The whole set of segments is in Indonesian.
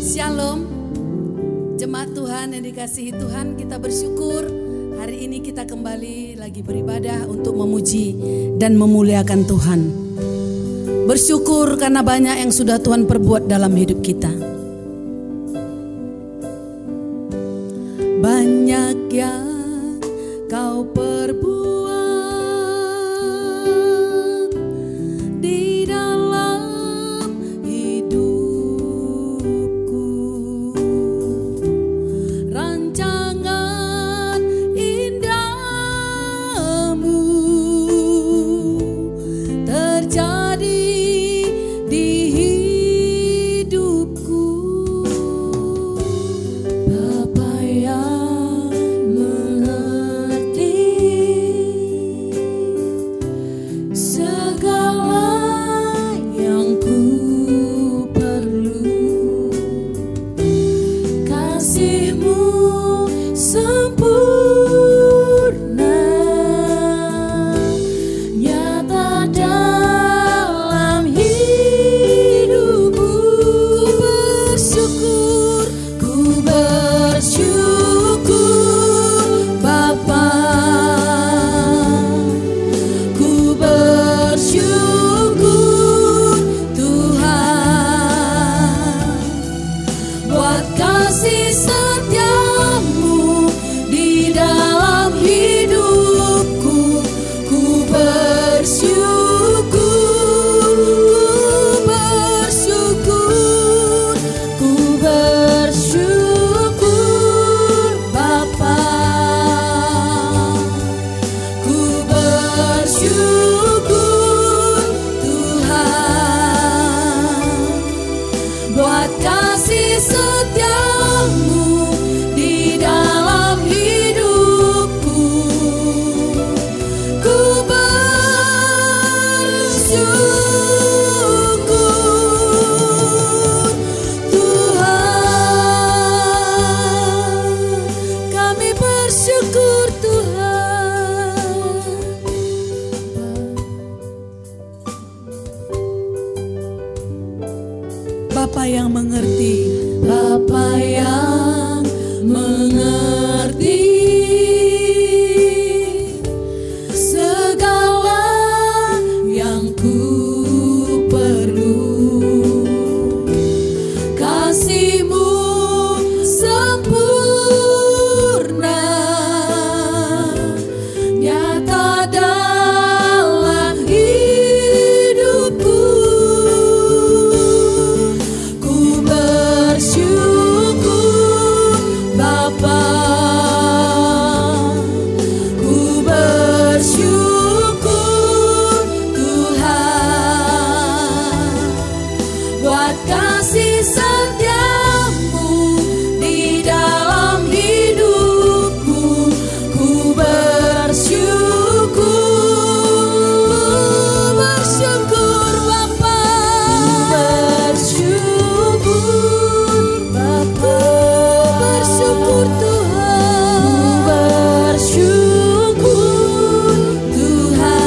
Shalom, jemaat Tuhan yang dikasihi Tuhan, kita bersyukur hari ini kita kembali lagi beribadah untuk memuji dan memuliakan Tuhan. Bersyukur karena banyak yang sudah Tuhan perbuat dalam hidup kita. Banyak yang Kau perbuat di dalam hidupku. Rancangan indahmu terjadi di hidupku. Bapa yang mengerti segala yang ku perlu, kasih-Mu sempurna nyata dalam hidupku. Ku bersyukur Bapa, ku bersyukur Tuhan buat kasih setia-Mu di dalam hidupku. Ku bersyukur Bapa, ku bersyukur Tuhan buat kasih setia-Mu di dalam hidupku. Ku bersyukur Tuhan, kami bersyukur Tuhan. Bapa yang mengerti, Bapa yang mengerti segala yang ku perlu, kasih-Mu sempurna nyata dalam hidupku. Ku bersyukur Bapa, ku bersyukur Tuhan buat kasih setia-Mu di dalam hidupku. Ku bersyukur Bapa, bersyukur Bapa, bersyukur Tuhan, bersyukur Tuhan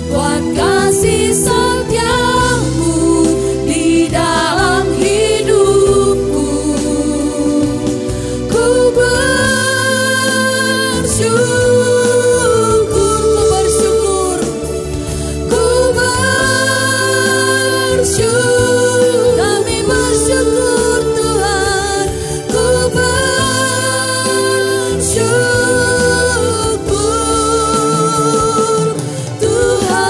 buat kasih setia-Mu di dalam hidupku. Ku bersyukur, kami bersyukur Tuhan. Ku bersyukur Tuhan,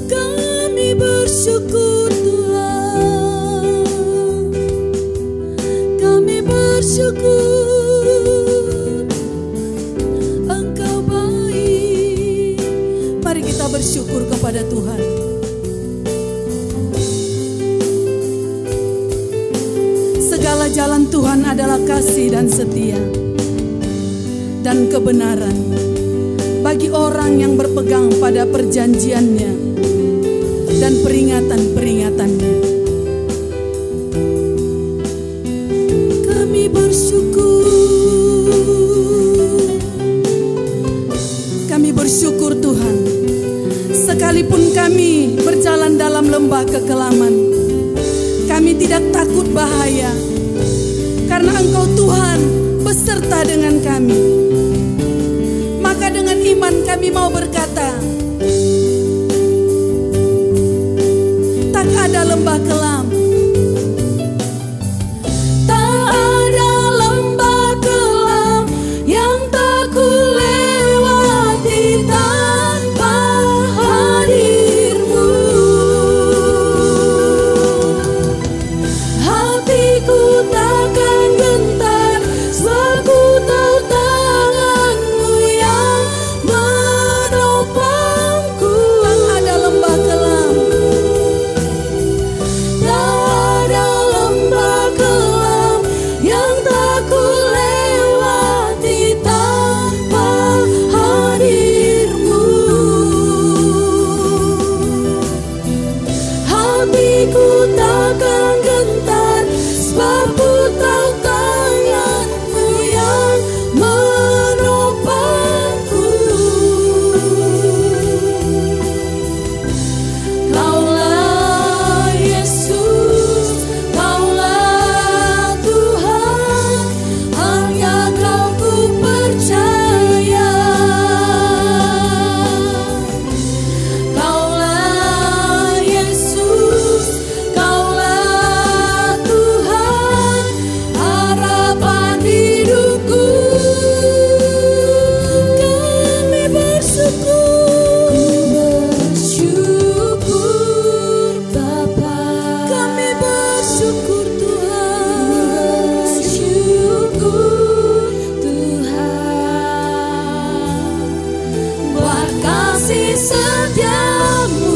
kami bersyukur Tuhan, kami bersyukur Engkau baik. Mari kita bersyukur kepada Tuhan. Segala jalan Tuhan adalah kasih dan setia dan kebenaran bagi orang yang berpegang pada perjanjiannya dan peringatan-peringatannya. Kami bersyukur Tuhan. Sekali Sekalipun kami berjalan dalam lembah kekelaman, kami tidak takut bahaya, karena Engkau Tuhan beserta dengan kami. Maka dengan iman kami mau berkata, tak ada lembah kelam, tak ada lembah kelam yang tak kulewati tanpa hadir-Mu. Hatiku takkan gentar, sebab ku tahu tangan-Mu yang menopangku. Tak ada lembah kelam, tak ada lembah kelam yang tak kulewati tanpa hadir-Mu. Hatiku takkan gentar, sebab ku tahu tangan-Mu yang menopangku. Kaulah Yesus, Kaulah Tuhan, hanya Kau ku percaya. Kaulah Yesus, Kaulah Tuhan, harapan hidupku. Kami bersyukur Bapa, kami bersyukur Tuhan, bersyukur Tuhan, buat kasih setia-Mu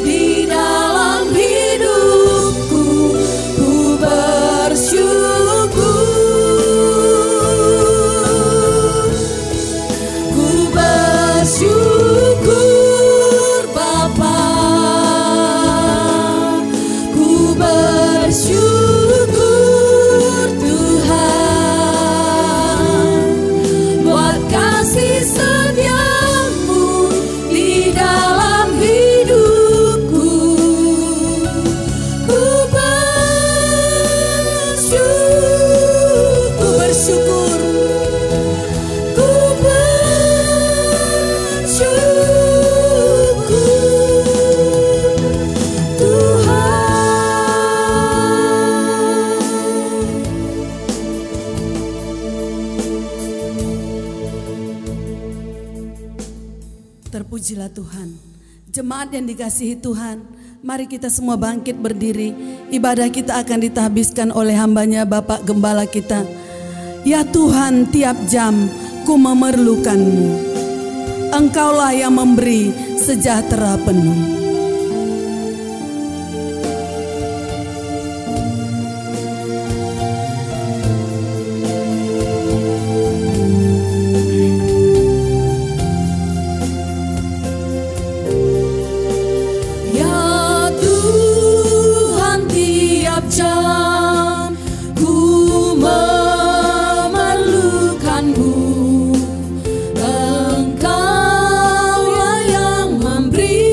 di dalam hidupku. Ku bersyukur Bapa, ku bersyukur Tuhan, buat kasih setia-Mu di dalam hidupku. Ku bersyukur, ku bersyukur Tuhan. Terpujilah Tuhan. Jemaat yang dikasihi Tuhan, mari kita semua bangkit berdiri. Ibadah kita akan ditahbiskan oleh hambanya Bapak Gembala kita. Ya Tuhan, tiap jam ku memerlukan-Mu. Engkaulah yang memberi sejahtera penuh. Ya Tuhan, tiap jam ku memerlukan-Mu. Engkaulah yang memberi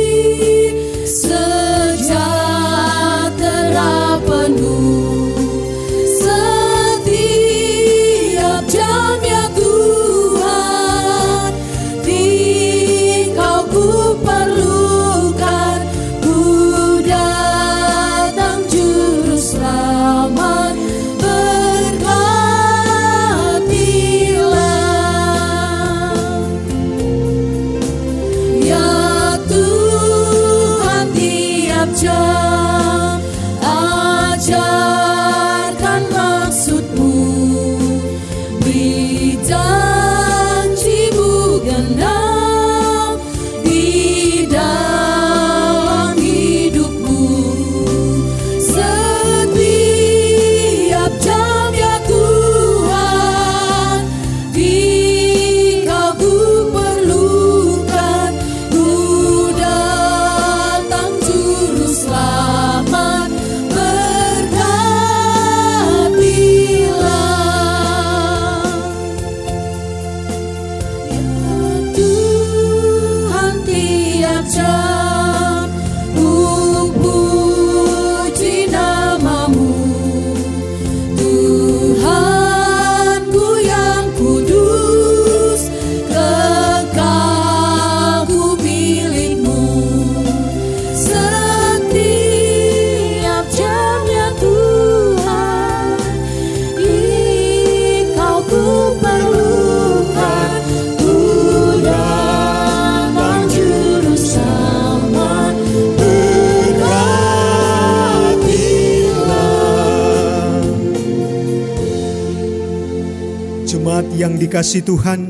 Jemaat yang dikasihi Tuhan,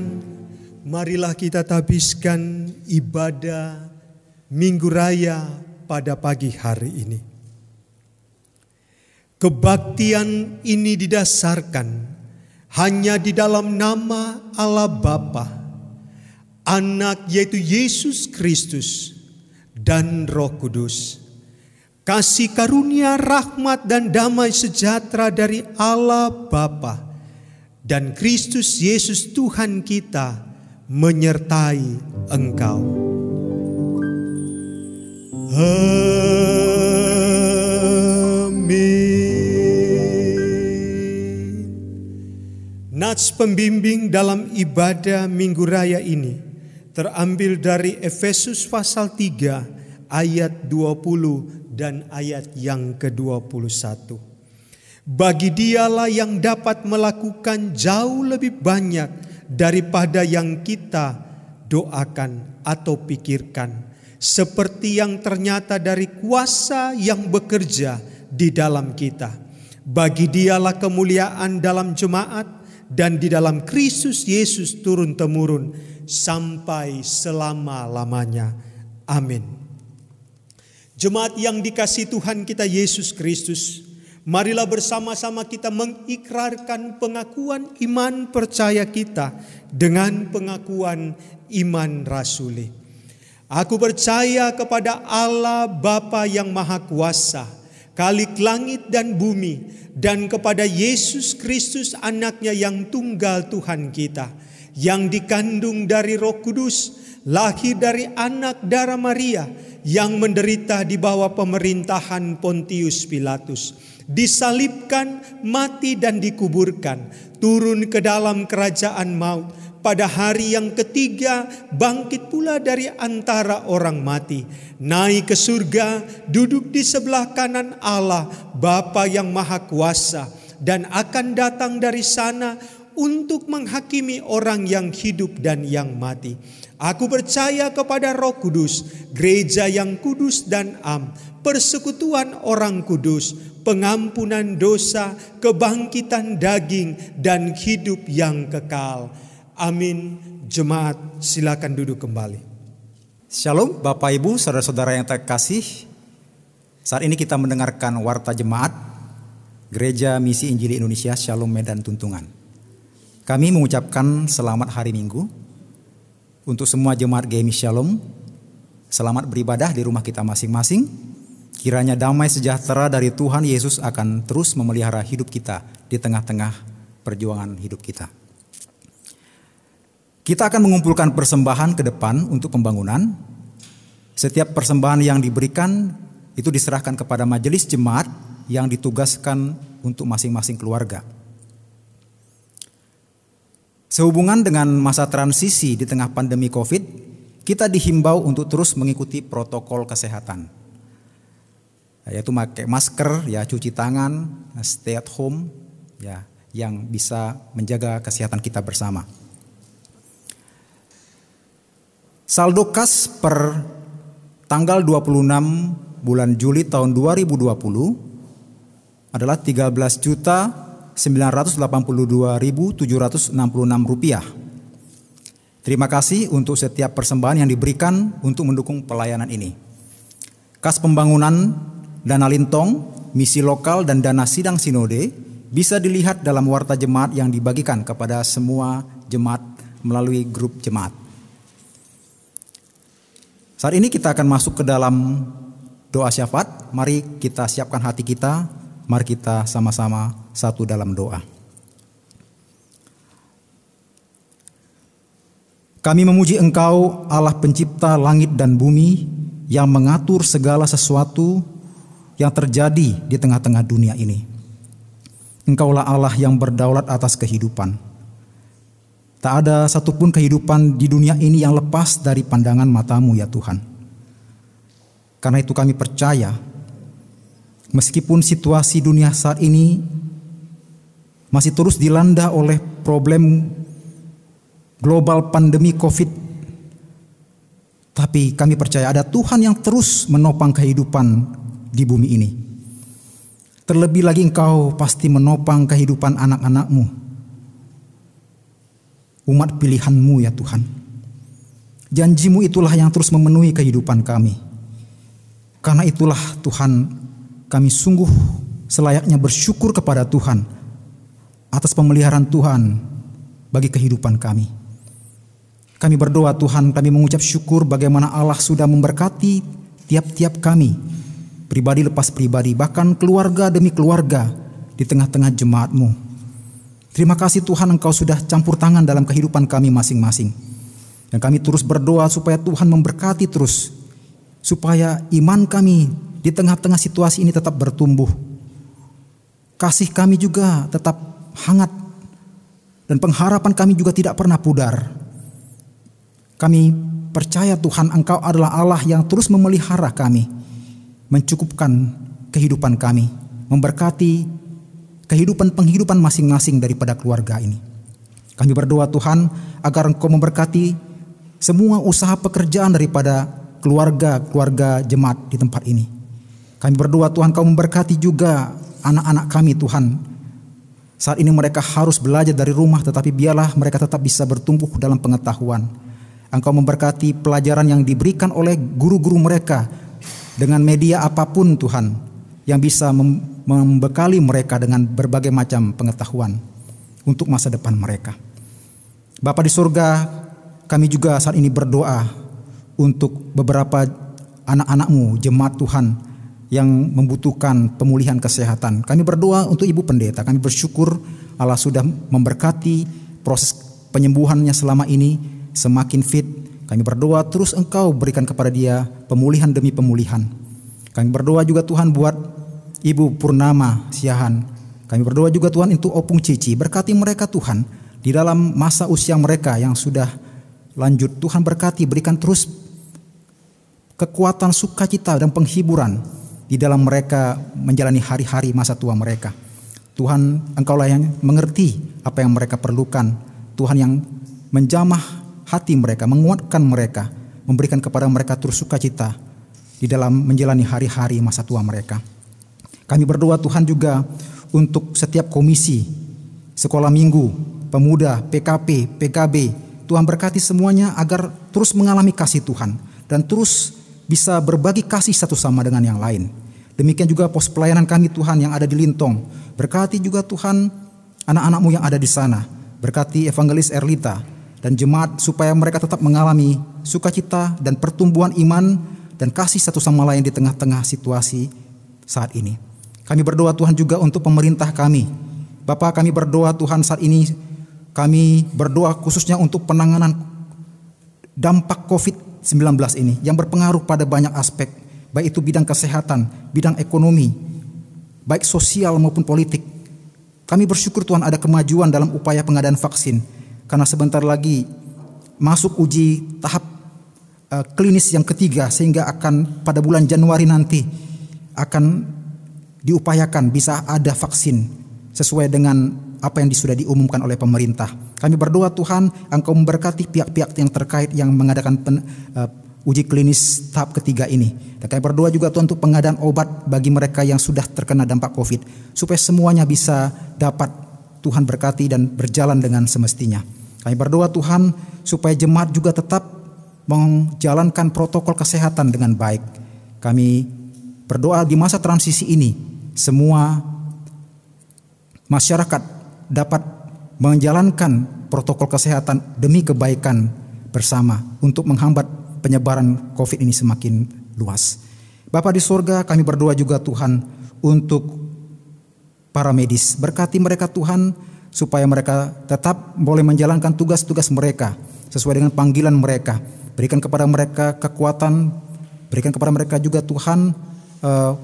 marilah kita habiskan ibadah Minggu Raya pada pagi hari ini. Kebaktian ini didasarkan hanya di dalam nama Allah Bapa, Anak yaitu Yesus Kristus, dan Roh Kudus. Kasih karunia, rahmat, dan damai sejahtera dari Allah Bapa dan Kristus Yesus Tuhan kita menyertai engkau. Amin. Nats pembimbing dalam ibadah Minggu Raya ini terambil dari Efesus pasal 3 ayat 20 dan ayat yang ke-21. Bagi Dialah yang dapat melakukan jauh lebih banyak daripada yang kita doakan atau pikirkan, seperti yang ternyata dari kuasa yang bekerja di dalam kita. Bagi Dialah kemuliaan dalam jemaat dan di dalam Kristus Yesus turun-temurun sampai selama-lamanya. Amin. Jemaat yang dikasihi Tuhan kita Yesus Kristus, marilah bersama-sama kita mengikrarkan pengakuan iman percaya kita dengan pengakuan iman rasuli. Aku percaya kepada Allah Bapa yang Maha Kuasa, Khalik langit dan bumi, dan kepada Yesus Kristus anaknya yang tunggal Tuhan kita, yang dikandung dari Roh Kudus, lahir dari anak darah Maria, yang menderita di bawah pemerintahan Pontius Pilatus, disalibkan, mati dan dikuburkan, turun ke dalam kerajaan maut, pada hari yang ketiga bangkit pula dari antara orang mati, naik ke surga, duduk di sebelah kanan Allah Bapa yang Maha Kuasa, dan akan datang dari sana untuk menghakimi orang yang hidup dan yang mati. Aku percaya kepada Roh Kudus, gereja yang kudus dan am, persekutuan orang kudus, pengampunan dosa, kebangkitan daging, dan hidup yang kekal. Amin. Jemaat silakan duduk kembali. Shalom Bapak Ibu, saudara-saudara yang terkasih. Saat ini kita mendengarkan Warta Jemaat Gereja Misi Injili Indonesia Shalom Medan Tuntungan. Kami mengucapkan selamat hari Minggu untuk semua jemaat GMI Shalom. Selamat beribadah di rumah kita masing-masing. Kiranya damai sejahtera dari Tuhan Yesus akan terus memelihara hidup kita di tengah-tengah perjuangan hidup kita. Kita akan mengumpulkan persembahan ke depan untuk pembangunan. Setiap persembahan yang diberikan itu diserahkan kepada majelis jemaat yang ditugaskan untuk masing-masing keluarga. Sehubungan dengan masa transisi di tengah pandemi COVID, kita dihimbau untuk terus mengikuti protokol kesehatan, yaitu pakai masker, ya, cuci tangan, stay at home, ya, yang bisa menjaga kesehatan kita bersama. Saldo kas per tanggal 26 bulan Juli tahun 2020 adalah 13.982.766 rupiah. Terima kasih untuk setiap persembahan yang diberikan untuk mendukung pelayanan ini. Kas pembangunan, dana lintong, misi lokal, dan dana sidang sinode bisa dilihat dalam warta jemaat yang dibagikan kepada semua jemaat melalui grup jemaat. Saat ini kita akan masuk ke dalam doa syafaat. Mari kita siapkan hati kita. Mari kita sama-sama satu dalam doa. Kami memuji Engkau, Allah pencipta langit dan bumi, yang mengatur segala sesuatu yang terjadi di tengah-tengah dunia ini. Engkaulah Allah yang berdaulat atas kehidupan. Tak ada satupun kehidupan di dunia ini yang lepas dari pandangan mata-Mu, ya Tuhan. Karena itu kami percaya, meskipun situasi dunia saat ini masih terus dilanda oleh problem global pandemi COVID, tapi kami percaya ada Tuhan yang terus menopang kehidupan di bumi ini. Terlebih lagi Engkau pasti menopang kehidupan anak-anak-Mu umat pilihan-Mu ya Tuhan. Janji-Mu itulah yang terus memenuhi kehidupan kami. Karena itulah Tuhan, kami sungguh selayaknya bersyukur kepada Tuhan atas pemeliharaan Tuhan bagi kehidupan kami. Kami berdoa Tuhan, kami mengucap syukur bagaimana Allah sudah memberkati tiap-tiap kami, pribadi lepas pribadi, bahkan keluarga demi keluarga di tengah-tengah jemaat-Mu. Terima kasih Tuhan, Engkau sudah campur tangan dalam kehidupan kami masing-masing. Dan kami terus berdoa supaya Tuhan memberkati terus, supaya iman kami di tengah-tengah situasi ini tetap bertumbuh. Kasih kami juga tetap hangat, dan pengharapan kami juga tidak pernah pudar. Kami percaya Tuhan, Engkau adalah Allah yang terus memelihara kami, mencukupkan kehidupan kami, memberkati kehidupan masing-masing daripada keluarga ini. Kami berdoa Tuhan agar Engkau memberkati semua usaha pekerjaan daripada keluarga jemaat di tempat ini. Kami berdoa Tuhan, Kau memberkati juga anak-anak kami Tuhan. Saat ini mereka harus belajar dari rumah, tetapi biarlah mereka tetap bisa bertumbuh dalam pengetahuan. Engkau memberkati pelajaran yang diberikan oleh guru-guru mereka dengan media apapun Tuhan, yang bisa membekali mereka dengan berbagai macam pengetahuan untuk masa depan mereka. Bapa di surga, kami juga saat ini berdoa untuk beberapa anak-anak-Mu, jemaat Tuhan yang membutuhkan pemulihan kesehatan. Kami berdoa untuk Ibu Pendeta. Kami bersyukur Allah sudah memberkati proses penyembuhannya selama ini semakin fit. Kami berdoa terus Engkau berikan kepada dia pemulihan demi pemulihan. Kami berdoa juga Tuhan buat Ibu Purnama Siahan. Kami berdoa juga Tuhan untuk Opung Cici. Berkati mereka Tuhan di dalam masa usia mereka yang sudah lanjut. Tuhan berkati, berikan terus kekuatan, sukacita dan penghiburan di dalam mereka menjalani hari-hari masa tua mereka. Tuhan, Engkaulah yang mengerti apa yang mereka perlukan. Tuhan yang menjamah hati mereka, menguatkan mereka, memberikan kepada mereka terus sukacita di dalam menjalani hari-hari masa tua mereka. Kami berdoa Tuhan juga untuk setiap komisi, sekolah minggu, pemuda, PKP, PKB. Tuhan berkati semuanya agar terus mengalami kasih Tuhan dan terus bisa berbagi kasih satu sama dengan yang lain. Demikian juga pos pelayanan kami Tuhan yang ada di Lintong. Berkati juga Tuhan anak-anak-Mu yang ada di sana. Berkati Evangelis Erlita dan jemaat supaya mereka tetap mengalami sukacita dan pertumbuhan iman dan kasih satu sama lain di tengah-tengah situasi saat ini. Kami berdoa Tuhan juga untuk pemerintah kami. Bapa, kami berdoa Tuhan saat ini, kami berdoa khususnya untuk penanganan dampak COVID-19 ini yang berpengaruh pada banyak aspek, baik itu bidang kesehatan, bidang ekonomi, baik sosial maupun politik. Kami bersyukur Tuhan ada kemajuan dalam upaya pengadaan vaksin, karena sebentar lagi masuk uji tahap klinis yang ketiga, sehingga akan pada bulan Januari nanti akan diupayakan bisa ada vaksin sesuai dengan apa yang sudah diumumkan oleh pemerintah. Kami berdoa Tuhan, Engkau memberkati pihak-pihak yang terkait yang mengadakan uji klinis tahap ketiga ini. Dan kami berdoa juga Tuhan untuk pengadaan obat bagi mereka yang sudah terkena dampak COVID, supaya semuanya bisa dapat Tuhan berkati dan berjalan dengan semestinya. Kami berdoa Tuhan supaya jemaat juga tetap menjalankan protokol kesehatan dengan baik. Kami berdoa di masa transisi ini semua masyarakat dapat menjalankan protokol kesehatan demi kebaikan bersama untuk menghambat penyebaran COVID ini semakin luas. Bapa di surga, kami berdoa juga Tuhan untuk para medis. Berkati mereka Tuhan supaya mereka tetap boleh menjalankan tugas-tugas mereka sesuai dengan panggilan mereka. Berikan kepada mereka kekuatan, berikan kepada mereka juga Tuhan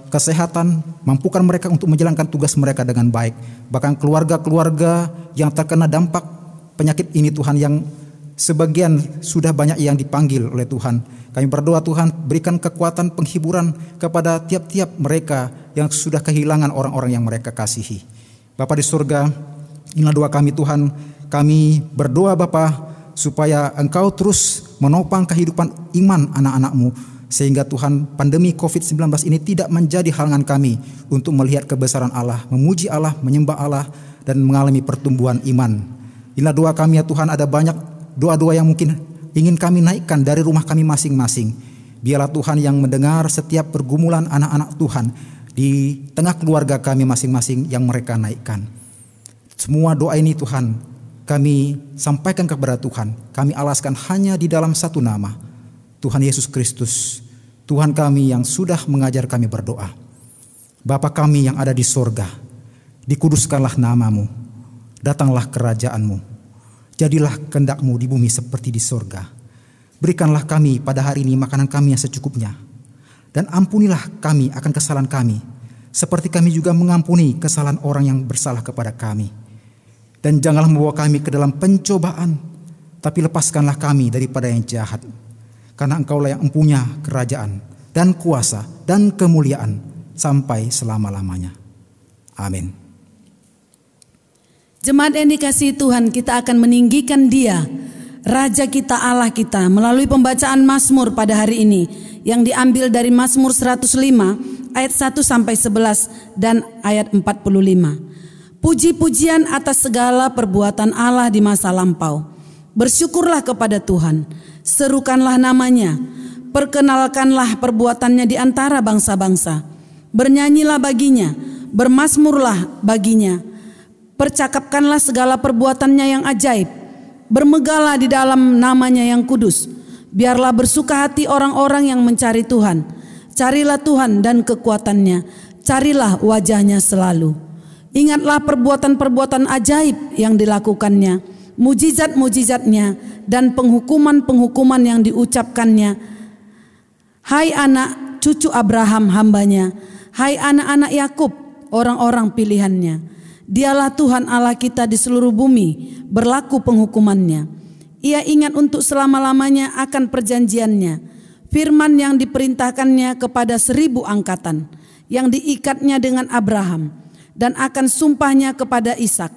kesehatan, mampukan mereka untuk menjalankan tugas mereka dengan baik. Bahkan keluarga-keluarga yang terkena dampak penyakit ini Tuhan, yang sebagian sudah banyak yang dipanggil oleh Tuhan. Kami berdoa Tuhan, berikan kekuatan penghiburan kepada tiap-tiap mereka yang sudah kehilangan orang-orang yang mereka kasihi. Bapa di surga, inilah doa kami Tuhan. Kami berdoa Bapa supaya Engkau terus menopang kehidupan iman anak-anak-Mu, sehingga Tuhan pandemi COVID-19 ini tidak menjadi halangan kami untuk melihat kebesaran Allah, memuji Allah, menyembah Allah, dan mengalami pertumbuhan iman Inilah doa kami ya Tuhan, ada banyak doa-doa yang mungkin ingin kami naikkan dari rumah kami masing-masing. Biarlah Tuhan yang mendengar setiap pergumulan anak-anak Tuhan di tengah keluarga kami masing-masing yang mereka naikkan. Semua doa ini Tuhan kami sampaikan kepada Tuhan. Kami alaskan hanya di dalam satu nama, Tuhan Yesus Kristus, Tuhan kami yang sudah mengajar kami berdoa. Bapa kami yang ada di sorga, dikuduskanlah namamu, datanglah kerajaanmu, jadilah kehendak-mu di bumi seperti di sorga. Berikanlah kami pada hari ini makanan kami yang secukupnya, dan ampunilah kami akan kesalahan kami, seperti kami juga mengampuni kesalahan orang yang bersalah kepada kami. Dan janganlah membawa kami ke dalam pencobaan, tapi lepaskanlah kami daripada yang jahat. Karena Engkaulah yang mempunyai kerajaan dan kuasa dan kemuliaan sampai selama-lamanya. Amin. Jemaat yang dikasihi Tuhan, kita akan meninggikan Dia, Raja kita, Allah kita, melalui pembacaan Mazmur pada hari ini yang diambil dari Mazmur 105 ayat 1 sampai 11 dan ayat 45. Puji-pujian atas segala perbuatan Allah di masa lampau. Bersyukurlah kepada Tuhan, serukanlah namanya, perkenalkanlah perbuatannya di antara bangsa-bangsa. Bernyanyilah baginya, bermazmurlah baginya. Percakapkanlah segala perbuatannya yang ajaib. Bermegahlah di dalam namanya yang kudus. Biarlah bersuka hati orang-orang yang mencari Tuhan. Carilah Tuhan dan kekuatannya, carilah wajahnya selalu. Ingatlah perbuatan-perbuatan ajaib yang dilakukannya, mujizat-mujizatnya dan penghukuman-penghukuman yang diucapkannya. Hai anak cucu Abraham hambanya, hai anak-anak Yakub, orang-orang pilihannya. Dialah Tuhan Allah kita di seluruh bumi, berlaku penghukumannya. Ia ingat untuk selama-lamanya akan perjanjiannya, firman yang diperintahkannya kepada 1000 angkatan, yang diikatnya dengan Abraham, dan akan sumpahnya kepada Ishak.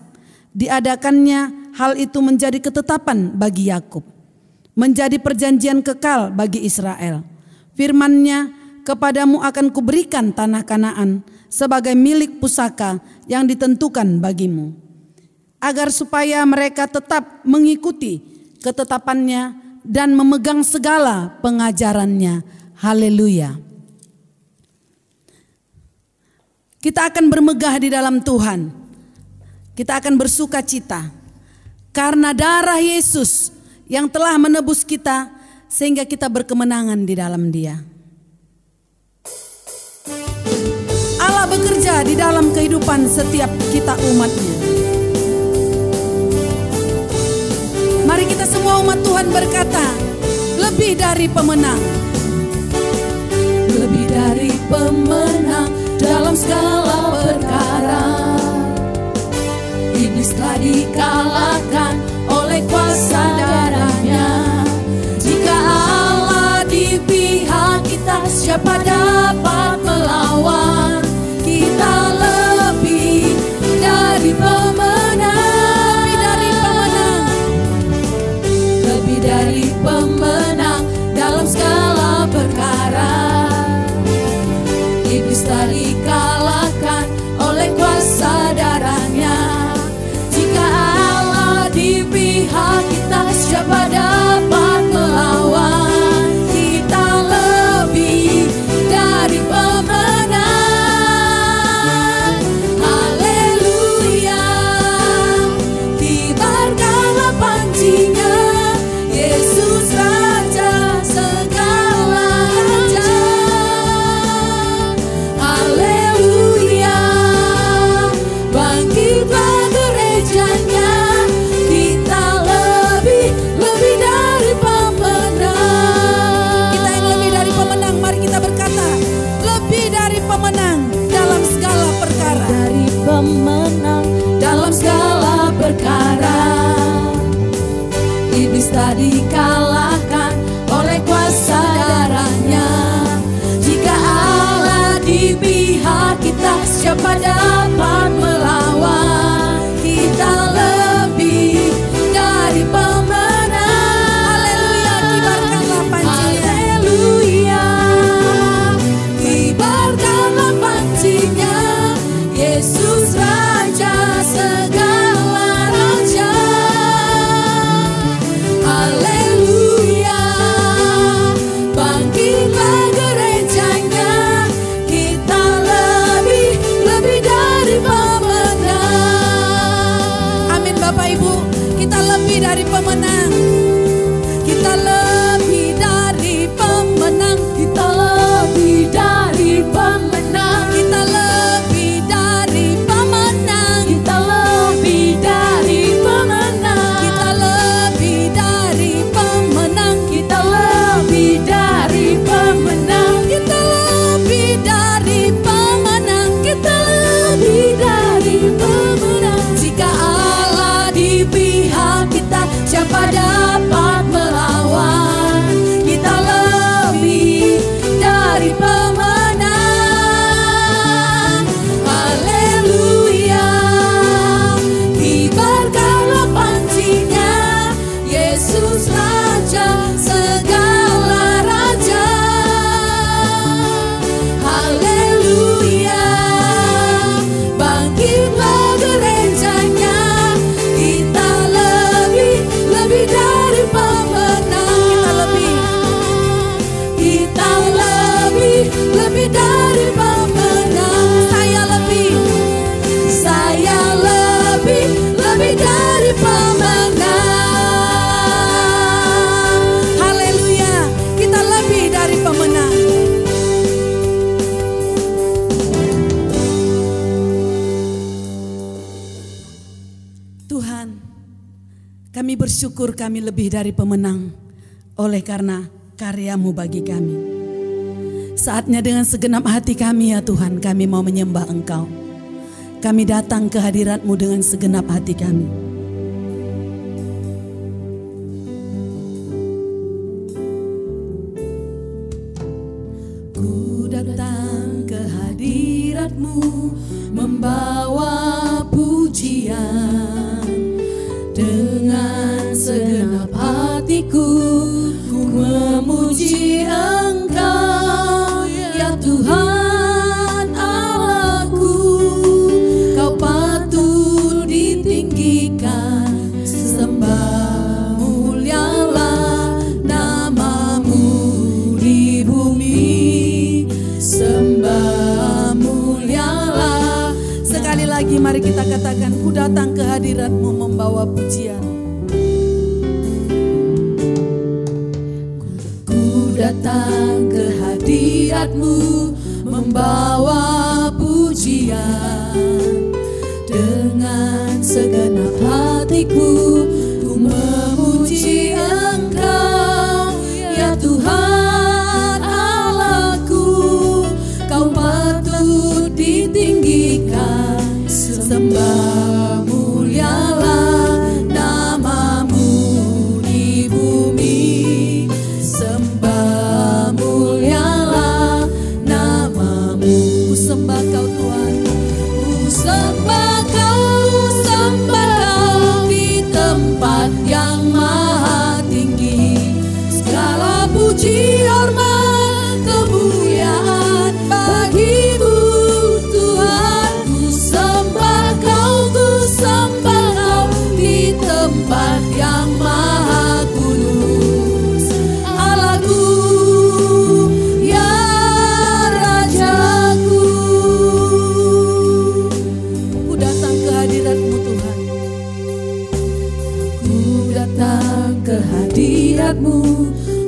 Diadakannya hal itu menjadi ketetapan bagi Yakub, menjadi perjanjian kekal bagi Israel. Firman-Nya, kepadamu akan kuberikan tanah Kanaan sebagai milik pusaka yang ditentukan bagimu, agar supaya mereka tetap mengikuti ketetapannya dan memegang segala pengajarannya. Haleluya. Kita akan bermegah di dalam Tuhan. Kita akan bersuka cita karena darah Yesus yang telah menebus kita, sehingga kita berkemenangan di dalam Dia. Allah bekerja di dalam kehidupan setiap kita umat-Nya. Mari kita semua umat Tuhan berkata, lebih dari pemenang. Lebih dari pemenang dalam segala perkara. Iblis telah dikalahkan oleh kuasa darahnya. Jika Allah di pihak kita, siapa dapat melawan? Kita lebih dari pemenang. Lebih dari pemenang. Lebih dari pemenang dalam segala perkara. Iblis telah dikalahkan oleh kuasa darahnya. Jika Allah di pihak kita, siapa dapat melawan? Kita lebih dari pemenang. Haleluya. Kibarkanlah pancinya, Yesus Raja segala raja. Haleluya. Bangkitlah gerejanya, kita lebih dari pemenang. Kita yang lebih dari pemenang, mari kita berkata, lebih dari pemenang dalam segala perkara. Dari pemenang dalam segala perkara. Iblis tak dikalahkan oleh kuasa darahnya. Jika Allah di pihak kita, siapa dapat melawan? Kita lebih dari pemenang. Haleluya, kibarkanlah pancinya. Haleluya, kibarkanlah pancinya, Yesus Raja segala raja. dari pemenang. Kita lebih dari pemenang. Kita lebih dari pemenang. Kita lebih dari pemenang. Kita lebih dari pemenang. Kita lebih dari pemenang. Kita lebih dari pemenang. Kita lebih dari pemenang. Kita lebih dari pemenang. Jika Allah di pihak kita, siapa dapat melawan? Kita lebih dari pemenang. Haleluya. Kibarkanlah pancinya, Yesus Raja segala raja. Haleluya. Bangkitlah gerejanya, kita lebih dari pemenang. Kita lebih dari pemenang. Saya lebih dari pemenang. Haleluya, kita lebih dari pemenang. Tuhan, kami bersyukur kami lebih dari pemenang oleh karena karya-Mu bagi kami. Saatnya dengan segenap hati kami ya Tuhan, kami mau menyembah Engkau. Kami datang ke hadirat-Mu dengan segenap hati kami. Ku datang ke hadirat-Mu membawa pujian. Dengan segenap hatiku ku memuji Engkau ya Tuhan Allahku. Kau patut ditinggikan, sembah mulialah nama-Mu di bumi. Sembah mulialah. Sekali lagi mari kita katakan, ku datang ke hadirat-Mu membawa pujian. Ku datang ke hadirat-Mu membawa pujian. Dengan segenap hatiku ku memuji Engkau ya Tuhan Allahku. Kau patut ditinggikan, sembah mulialah nama-Mu di bumi. Sembah mulialah nama-Mu. Ku sembah Kau Tuhan, ku sembah Kau di tempat yang maha tinggi. Segala puji hormat kemuliaan bagi-Mu Tuhan. Ku sembah Kau di tempat yang maha kudus. Allahku ya Rajaku. Ku datang ke hadirat-Mu Tuhan. Ku datang ke hadirat-Mu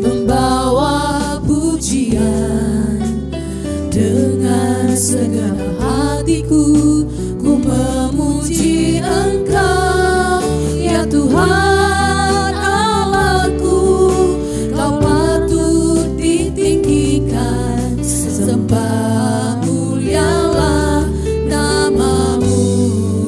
membawa pujian. Dengan segenap hatiku ku memuji Engkau ya Tuhan Allahku. Kau patut ditinggikan, sembah mulialah nama-Mu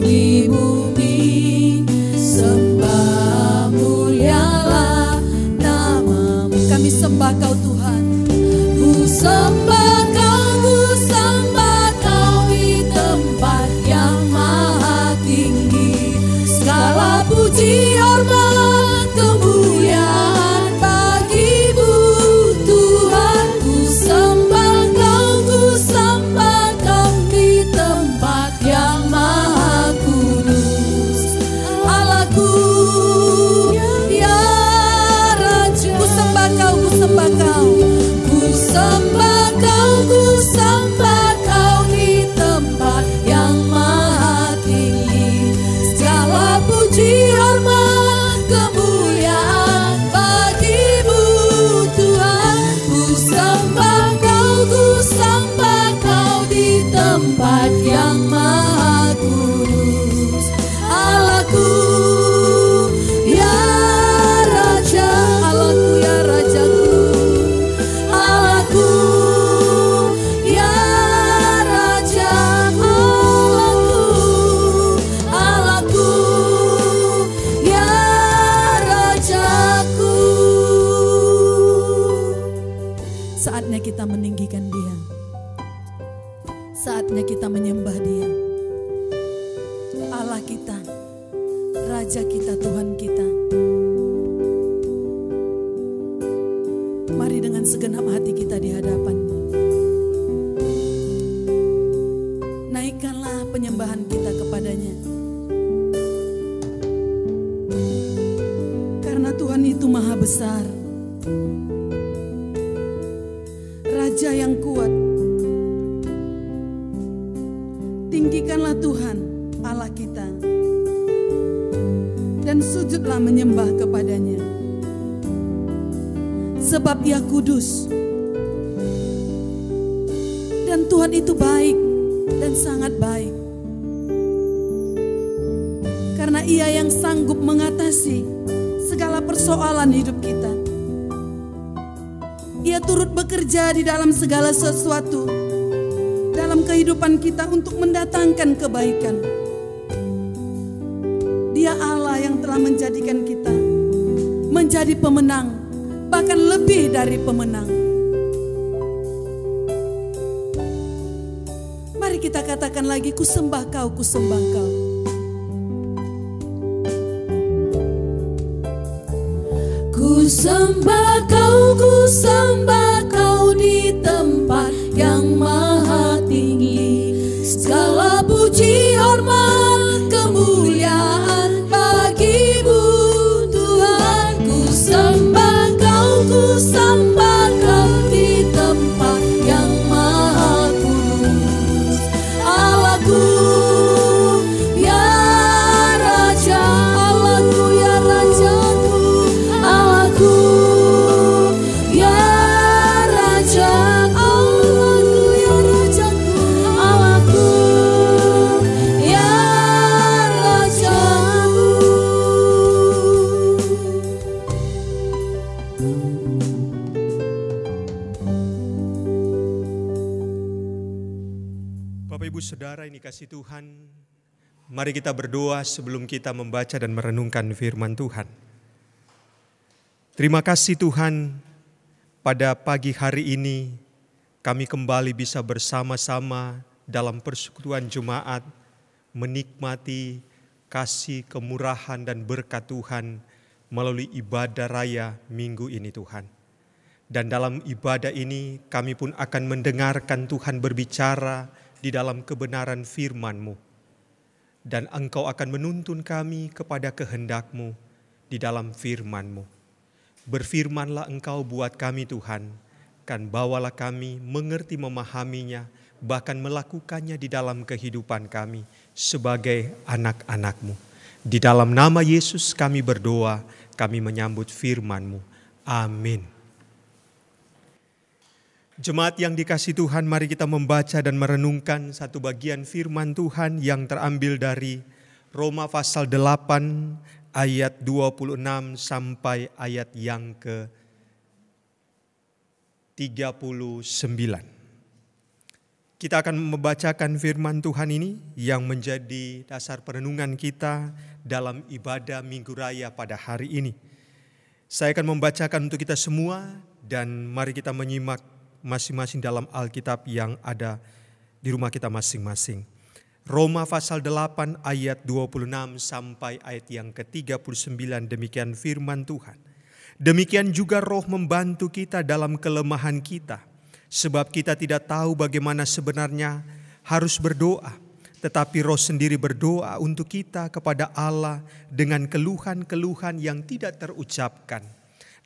di bumi. Sembah mulialah nama-Mu. Kami sembah Kau Tuhan. Ku sembah Kau di tempat tempat yang maha kudus. Allahku ya Raja, Allahku ya Rajaku, Allahku ya Raja, Allahku ya Rajaku. Saatnya kita meninggikan Dia, saatnya kita menyembah Dia, Allah kita, Raja kita, Tuhan kita. Mari dengan segenap hati kita di hadapan-Mu, naikkanlah penyembahan kita kepadanya, karena Tuhan itu maha besar, Raja yang kuat. Tinggikanlah Tuhan Allah kita dan sujudlah menyembah kepadanya, sebab Ia kudus dan Tuhan itu baik dan sangat baik, karena Ia yang sanggup mengatasi segala persoalan hidup kita. Ia turut bekerja di dalam segala sesuatu dalam kehidupan kita untuk mendatangkan kebaikan. Dia Allah yang telah menjadikan kita menjadi pemenang, bahkan lebih dari pemenang. Mari kita katakan lagi, ku sembah Kau, ku sembah Kau. Ku sembah Kau, ku sembah Kau di tempat yang maha tinggi. Segala puji, hormat, kemuliaan bagi-Mu Tuhan. Ku sembah Kau, ku sembah Kau di tempat yang maha kudus. Allahku ya Raja, Allahku ya Rajaku, Allahku ya Raja, Allahku ya Rajaku, Allahku ya Rajaku. Bapak Ibu Saudara ini kasih Tuhan, mari kita berdoa sebelum kita membaca dan merenungkan firman Tuhan. Terima kasih Tuhan, pada pagi hari ini kami kembali bisa bersama-sama dalam persekutuan jemaat menikmati kasih, kemurahan dan berkat Tuhan melalui ibadah raya minggu ini Tuhan. Dan dalam ibadah ini kami pun akan mendengarkan Tuhan berbicara di dalam kebenaran firman-Mu. Dan Engkau akan menuntun kami kepada kehendak-Mu di dalam firman-Mu. Berfirmanlah Engkau buat kami Tuhan, kan bawalah kami mengerti memahaminya, bahkan melakukannya di dalam kehidupan kami sebagai anak-anak-Mu. Di dalam nama Yesus kami berdoa, kami menyambut firman-Mu. Amin. Jemaat yang dikasihi Tuhan, mari kita membaca dan merenungkan satu bagian firman Tuhan yang terambil dari Roma pasal 8 ayat 26 sampai ayat yang ke-39. Kita akan membacakan firman Tuhan ini yang menjadi dasar perenungan kita dalam ibadah Minggu Raya pada hari ini. Saya akan membacakan untuk kita semua dan mari kita menyimak masing-masing dalam Alkitab yang ada di rumah kita masing-masing. Roma pasal 8 ayat 26 sampai ayat yang ke-39, demikian firman Tuhan. Demikian juga Roh membantu kita dalam kelemahan kita, sebab kita tidak tahu bagaimana sebenarnya harus berdoa, tetapi Roh sendiri berdoa untuk kita kepada Allah dengan keluhan-keluhan yang tidak terucapkan.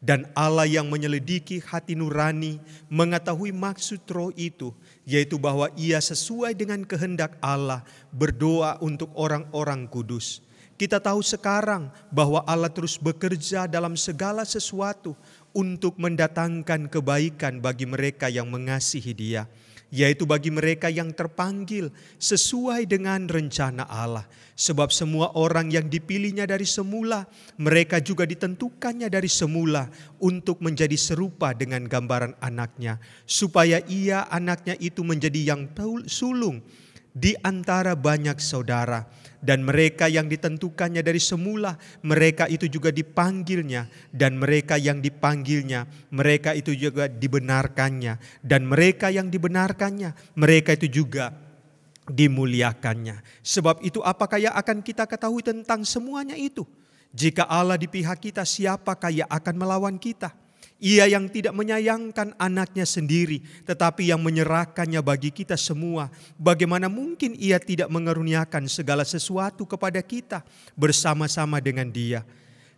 Dan Allah yang menyelidiki hati nurani mengetahui maksud Roh itu, yaitu bahwa Ia sesuai dengan kehendak Allah berdoa untuk orang-orang kudus. Kita tahu sekarang bahwa Allah terus bekerja dalam segala sesuatu untuk mendatangkan kebaikan bagi mereka yang mengasihi Dia, yaitu bagi mereka yang terpanggil sesuai dengan rencana Allah. Sebab semua orang yang dipilihnya dari semula, mereka juga ditentukannya dari semula untuk menjadi serupa dengan gambaran anaknya, supaya ia anaknya itu menjadi yang sulung di antara banyak saudara. Dan mereka yang ditentukannya dari semula, mereka itu juga dipanggilnya. Dan mereka yang dipanggilnya, mereka itu juga dibenarkannya. Dan mereka yang dibenarkannya, mereka itu juga dimuliakannya. Sebab itu apakah yang akan kita ketahui tentang semuanya itu? Jika Allah di pihak kita, siapakah yang akan melawan kita? Ia yang tidak menyayangkan anaknya sendiri, tetapi yang menyerahkannya bagi kita semua. Bagaimana mungkin ia tidak mengaruniakan segala sesuatu kepada kita bersama-sama dengan Dia?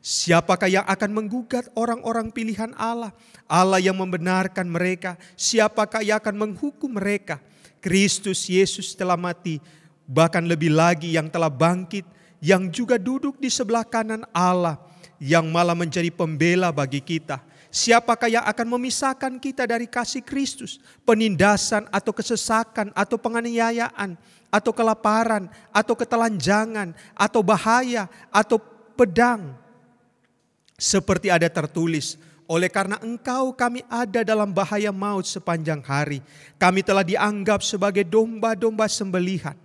Siapakah yang akan menggugat orang-orang pilihan Allah? Allah yang membenarkan mereka. Siapakah yang akan menghukum mereka? Kristus Yesus telah mati, bahkan lebih lagi yang telah bangkit, yang juga duduk di sebelah kanan Allah, yang malah menjadi pembela bagi kita. Siapakah yang akan memisahkan kita dari kasih Kristus? Penindasan atau kesesakan atau penganiayaan atau kelaparan atau ketelanjangan atau bahaya atau pedang? Seperti ada tertulis, oleh karena Engkau kami ada dalam bahaya maut sepanjang hari. Kami telah dianggap sebagai domba-domba sembelihan.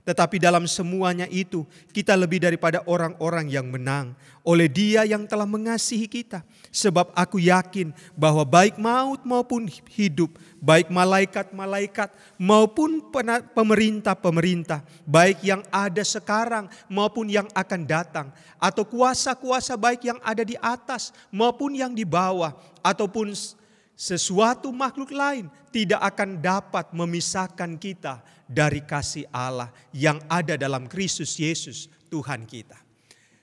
Tetapi dalam semuanya itu kita lebih daripada orang-orang yang menang oleh Dia yang telah mengasihi kita. Sebab aku yakin bahwa baik maut maupun hidup, baik malaikat-malaikat maupun pemerintah-pemerintah, baik yang ada sekarang maupun yang akan datang, atau kuasa-kuasa baik yang ada di atas maupun yang di bawah, ataupun sesuatu makhluk lain, tidak akan dapat memisahkan kita dari kasih Allah yang ada dalam Kristus Yesus Tuhan kita.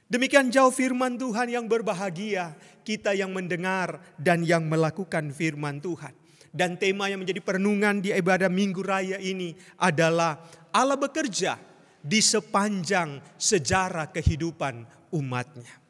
Demikian jauh firman Tuhan yang berbahagia kita yang mendengar dan yang melakukan firman Tuhan. Dan tema yang menjadi perenungan di ibadah Minggu Raya ini adalah Allah bekerja di sepanjang sejarah kehidupan umatnya.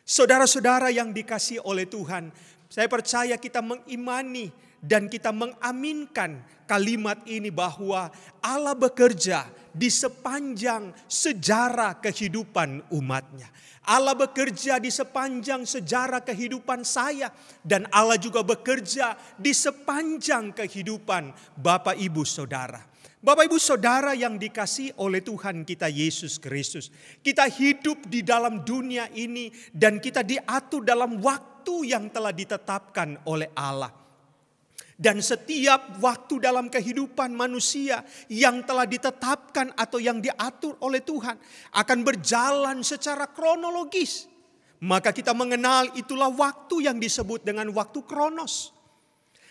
Saudara-saudara yang dikasihi oleh Tuhan, saya percaya kita mengimani dan kita mengaminkan kalimat ini bahwa Allah bekerja di sepanjang sejarah kehidupan umatnya. Allah bekerja di sepanjang sejarah kehidupan saya, dan Allah juga bekerja di sepanjang kehidupan Bapak Ibu Saudara. Bapak Ibu Saudara yang dikasihi oleh Tuhan kita Yesus Kristus, kita hidup di dalam dunia ini dan kita diatur dalam waktu yang telah ditetapkan oleh Allah. Dan setiap waktu dalam kehidupan manusia yang telah ditetapkan atau yang diatur oleh Tuhan akan berjalan secara kronologis. Maka kita mengenal itulah waktu yang disebut dengan waktu kronos.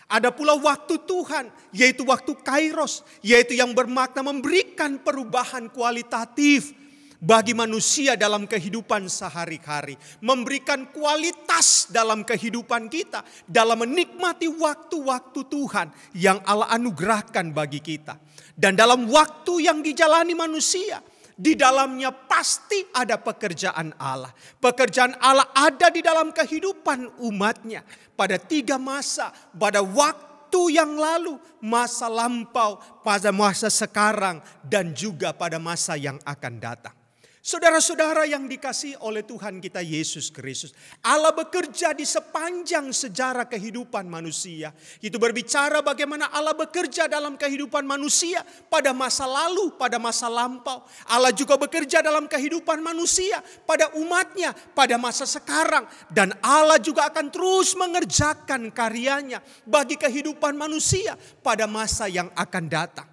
Ada pula waktu Tuhan, yaitu waktu kairos, yaitu yang bermakna memberikan perubahan kualitatif bagi manusia dalam kehidupan sehari-hari. Memberikan kualitas dalam kehidupan kita, dalam menikmati waktu-waktu Tuhan yang Allah anugerahkan bagi kita. Dan dalam waktu yang dijalani manusia, di dalamnya pasti ada pekerjaan Allah. Pekerjaan Allah ada di dalam kehidupan umatnya. Pada 3 masa, pada waktu yang lalu, masa lampau, pada masa sekarang, dan juga pada masa yang akan datang. Saudara-saudara yang dikasihi oleh Tuhan kita Yesus Kristus, Allah bekerja di sepanjang sejarah kehidupan manusia. Itu berbicara bagaimana Allah bekerja dalam kehidupan manusia pada masa lalu, pada masa lampau. Allah juga bekerja dalam kehidupan manusia pada umatnya, pada masa sekarang. Dan Allah juga akan terus mengerjakan karyanya bagi kehidupan manusia pada masa yang akan datang.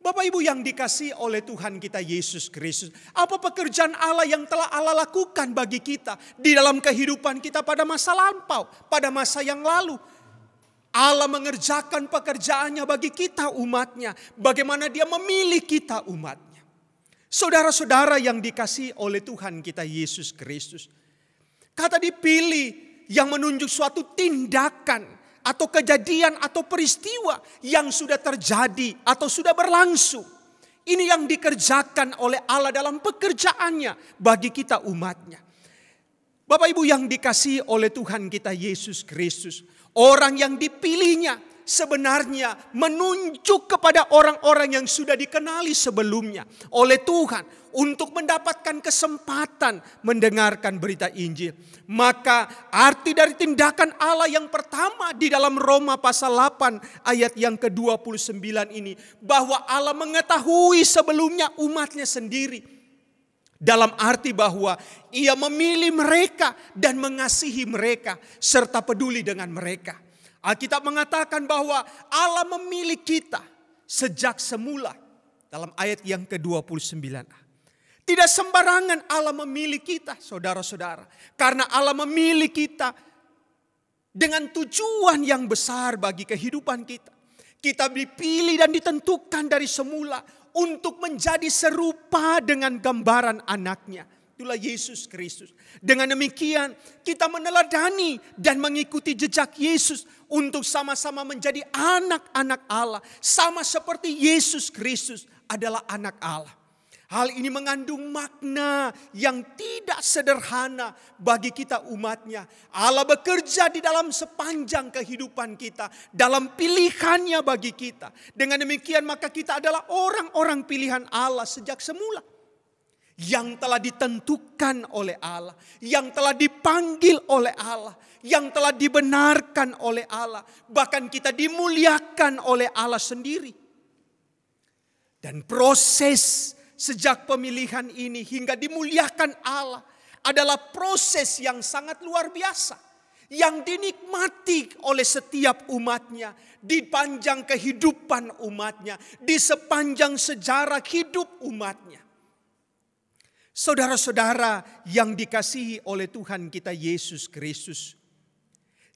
Bapak Ibu yang dikasihi oleh Tuhan kita Yesus Kristus, apa pekerjaan Allah yang telah Allah lakukan bagi kita di dalam kehidupan kita pada masa lampau, pada masa yang lalu? Allah mengerjakan pekerjaannya bagi kita umatnya, bagaimana Dia memilih kita umatnya. Saudara-saudara yang dikasihi oleh Tuhan kita Yesus Kristus, kata dipilih yang menunjuk suatu tindakan atau kejadian atau peristiwa yang sudah terjadi atau sudah berlangsung. Ini yang dikerjakan oleh Allah dalam pekerjaannya bagi kita umatnya. Bapak Ibu yang dikasihi oleh Tuhan kita Yesus Kristus, orang yang dipilihnya sebenarnya menunjuk kepada orang-orang yang sudah dikenali sebelumnya oleh Tuhan untuk mendapatkan kesempatan mendengarkan berita Injil. Maka arti dari tindakan Allah yang pertama di dalam Roma pasal 8 ayat yang ke-29 ini, bahwa Allah mengetahui sebelumnya umatnya sendiri. Dalam arti bahwa ia memilih mereka dan mengasihi mereka serta peduli dengan mereka. Alkitab mengatakan bahwa Allah memilih kita sejak semula dalam ayat yang ke-29a. Tidak sembarangan Allah memilih kita, saudara-saudara. Karena Allah memilih kita dengan tujuan yang besar bagi kehidupan kita. Kita dipilih dan ditentukan dari semula untuk menjadi serupa dengan gambaran anaknya. Itulah Yesus Kristus. Dengan demikian kita meneladani dan mengikuti jejak Yesus untuk sama-sama menjadi anak-anak Allah. Sama seperti Yesus Kristus adalah anak Allah. Hal ini mengandung makna yang tidak sederhana bagi kita umatnya. Allah bekerja di dalam sepanjang kehidupan kita, dalam pilihannya bagi kita. Dengan demikian maka kita adalah orang-orang pilihan Allah sejak semula. Yang telah ditentukan oleh Allah, yang telah dipanggil oleh Allah, yang telah dibenarkan oleh Allah. Bahkan kita dimuliakan oleh Allah sendiri. Dan proses sejak pemilihan ini hingga dimuliakan Allah adalah proses yang sangat luar biasa. Yang dinikmati oleh setiap umatnya di panjang kehidupan umatnya, di sepanjang sejarah hidup umatnya. Saudara-saudara yang dikasihi oleh Tuhan kita Yesus Kristus.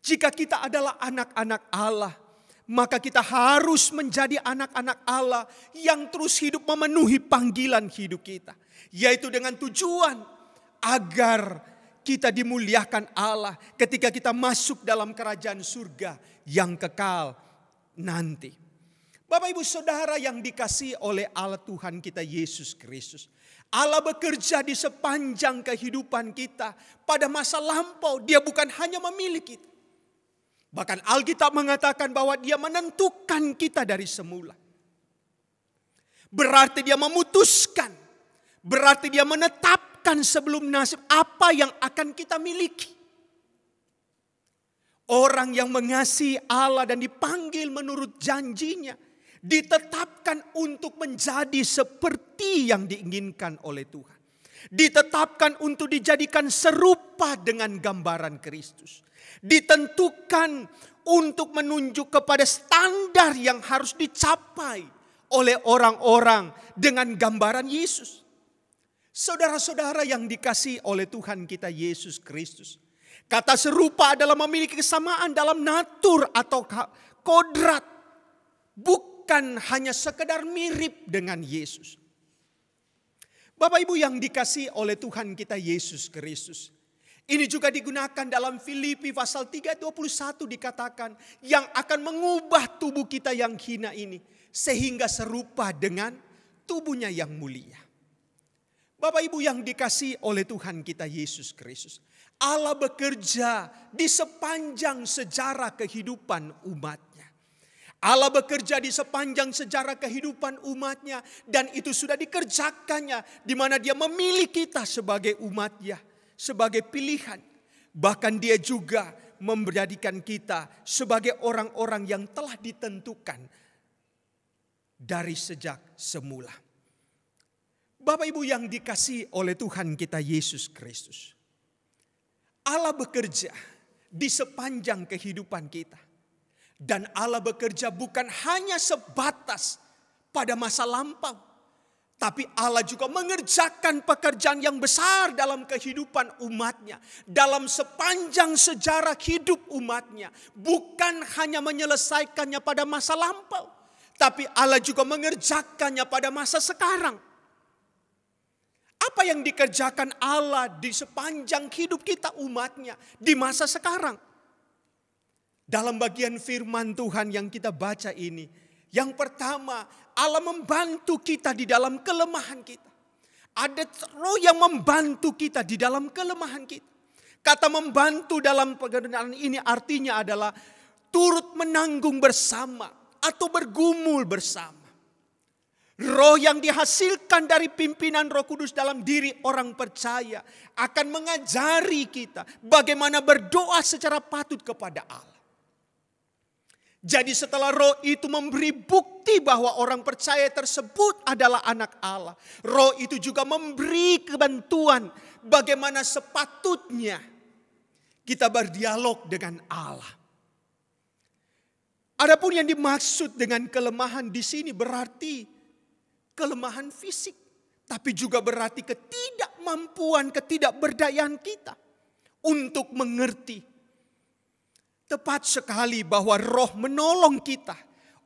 Jika kita adalah anak-anak Allah, maka kita harus menjadi anak-anak Allah yang terus hidup memenuhi panggilan hidup kita. Yaitu dengan tujuan agar kita dimuliakan Allah ketika kita masuk dalam kerajaan surga yang kekal nanti. Bapak ibu saudara yang dikasihi oleh Allah Tuhan kita Yesus Kristus. Allah bekerja di sepanjang kehidupan kita. Pada masa lampau dia bukan hanya memilih kita. Bahkan Alkitab mengatakan bahwa dia menentukan kita dari semula. Berarti dia memutuskan. Berarti dia menetapkan sebelum nasib apa yang akan kita miliki. Orang yang mengasihi Allah dan dipanggil menurut janjinya, ditetapkan untuk menjadi seperti yang diinginkan oleh Tuhan. Ditetapkan untuk dijadikan serupa dengan gambaran Kristus. Ditentukan untuk menunjuk kepada standar yang harus dicapai oleh orang-orang dengan gambaran Yesus. Saudara-saudara yang dikasihi oleh Tuhan kita Yesus Kristus. Kata serupa adalah memiliki kesamaan dalam natur atau kodrat. Bukan hanya sekedar mirip dengan Yesus. Bapak ibu yang dikasihi oleh Tuhan kita Yesus Kristus. Ini juga digunakan dalam Filipi pasal 3:21 dikatakan. Yang akan mengubah tubuh kita yang hina ini. Sehingga serupa dengan tubuhnya yang mulia. Bapak ibu yang dikasihi oleh Tuhan kita Yesus Kristus. Allah bekerja di sepanjang sejarah kehidupan umatnya. Allah bekerja di sepanjang sejarah kehidupan umatnya. Dan itu sudah dikerjakannya. Di mana dia memilih kita sebagai umatnya. Sebagai pilihan. Bahkan dia juga menjadikan kita sebagai orang-orang yang telah ditentukan. Dari sejak semula. Bapak ibu yang dikasihi oleh Tuhan kita Yesus Kristus. Allah bekerja di sepanjang kehidupan kita. Dan Allah bekerja bukan hanya sebatas pada masa lampau. Tapi Allah juga mengerjakan pekerjaan yang besar dalam kehidupan umatnya. Dalam sepanjang sejarah hidup umatnya. Bukan hanya menyelesaikannya pada masa lampau. Tapi Allah juga mengerjakannya pada masa sekarang. Apa yang dikerjakan Allah di sepanjang hidup kita umatnya di masa sekarang? Dalam bagian firman Tuhan yang kita baca ini. Yang pertama, Allah membantu kita di dalam kelemahan kita. Ada Roh yang membantu kita di dalam kelemahan kita. Kata membantu dalam pengertian ini artinya adalah turut menanggung bersama atau bergumul bersama. Roh yang dihasilkan dari pimpinan Roh Kudus dalam diri orang percaya akan mengajari kita bagaimana berdoa secara patut kepada Allah. Jadi setelah Roh itu memberi bukti bahwa orang percaya tersebut adalah anak Allah, Roh itu juga memberi kebantuan bagaimana sepatutnya kita berdialog dengan Allah. Adapun yang dimaksud dengan kelemahan di sini berarti kelemahan fisik, tapi juga berarti ketidakmampuan, ketidakberdayaan kita untuk mengerti. Tepat sekali bahwa Roh menolong kita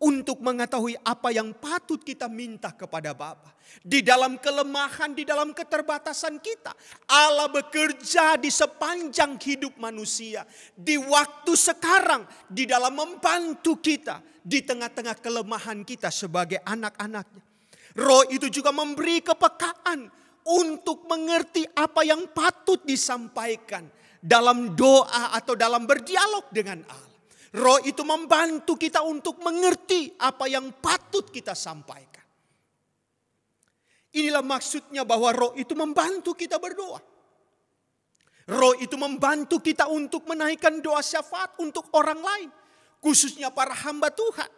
untuk mengetahui apa yang patut kita minta kepada Bapa. Di dalam kelemahan, di dalam keterbatasan kita, Allah bekerja di sepanjang hidup manusia. Di waktu sekarang, di dalam membantu kita di tengah-tengah kelemahan kita sebagai anak-anaknya. Roh itu juga memberi kepekaan untuk mengerti apa yang patut disampaikan dalam doa atau dalam berdialog dengan Allah. Roh itu membantu kita untuk mengerti apa yang patut kita sampaikan. Inilah maksudnya bahwa Roh itu membantu kita berdoa. Roh itu membantu kita untuk menaikkan doa syafaat untuk orang lain. Khususnya para hamba Tuhan.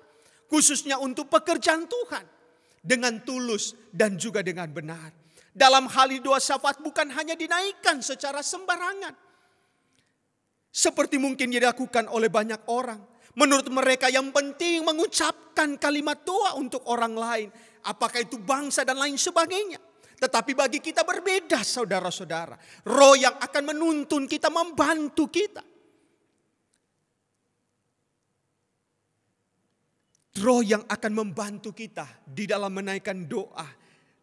Khususnya untuk pekerjaan Tuhan. Dengan tulus dan juga dengan benar. Dalam hal ini doa syafaat bukan hanya dinaikkan secara sembarangan. Seperti mungkin dilakukan oleh banyak orang. Menurut mereka yang penting mengucapkan kalimat doa untuk orang lain. Apakah itu bangsa dan lain sebagainya. Tetapi bagi kita berbeda saudara-saudara. Roh yang akan menuntun kita, membantu kita. Roh yang akan membantu kita di dalam menaikkan doa,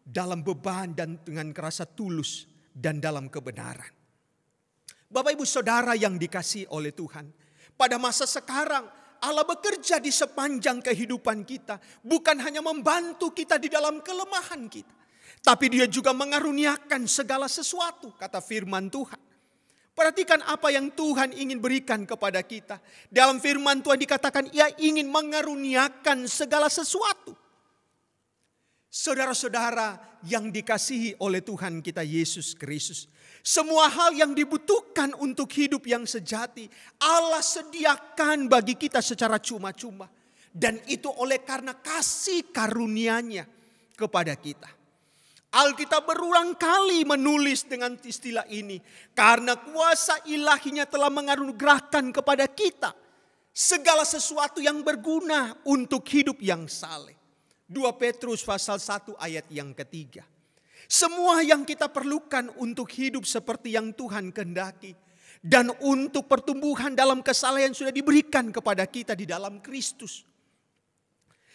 dalam beban dan dengan rasa tulus dan dalam kebenaran. Bapak ibu saudara yang dikasihi oleh Tuhan, pada masa sekarang Allah bekerja di sepanjang kehidupan kita, bukan hanya membantu kita di dalam kelemahan kita, tapi Dia juga mengaruniakan segala sesuatu, kata firman Tuhan. Perhatikan apa yang Tuhan ingin berikan kepada kita. Dalam firman Tuhan dikatakan Ia ingin mengaruniakan segala sesuatu. Saudara-saudara yang dikasihi oleh Tuhan kita Yesus Kristus. Semua hal yang dibutuhkan untuk hidup yang sejati Allah sediakan bagi kita secara cuma-cuma. Dan itu oleh karena kasih karunia-Nya kepada kita. Alkitab berulang kali menulis dengan istilah ini. Karena kuasa ilahinya telah menganugerahkan kepada kita segala sesuatu yang berguna untuk hidup yang saleh. 2 Petrus pasal 1 ayat yang ketiga. Semua yang kita perlukan untuk hidup seperti yang Tuhan kehendaki. Dan untuk pertumbuhan dalam kesalehan sudah diberikan kepada kita di dalam Kristus.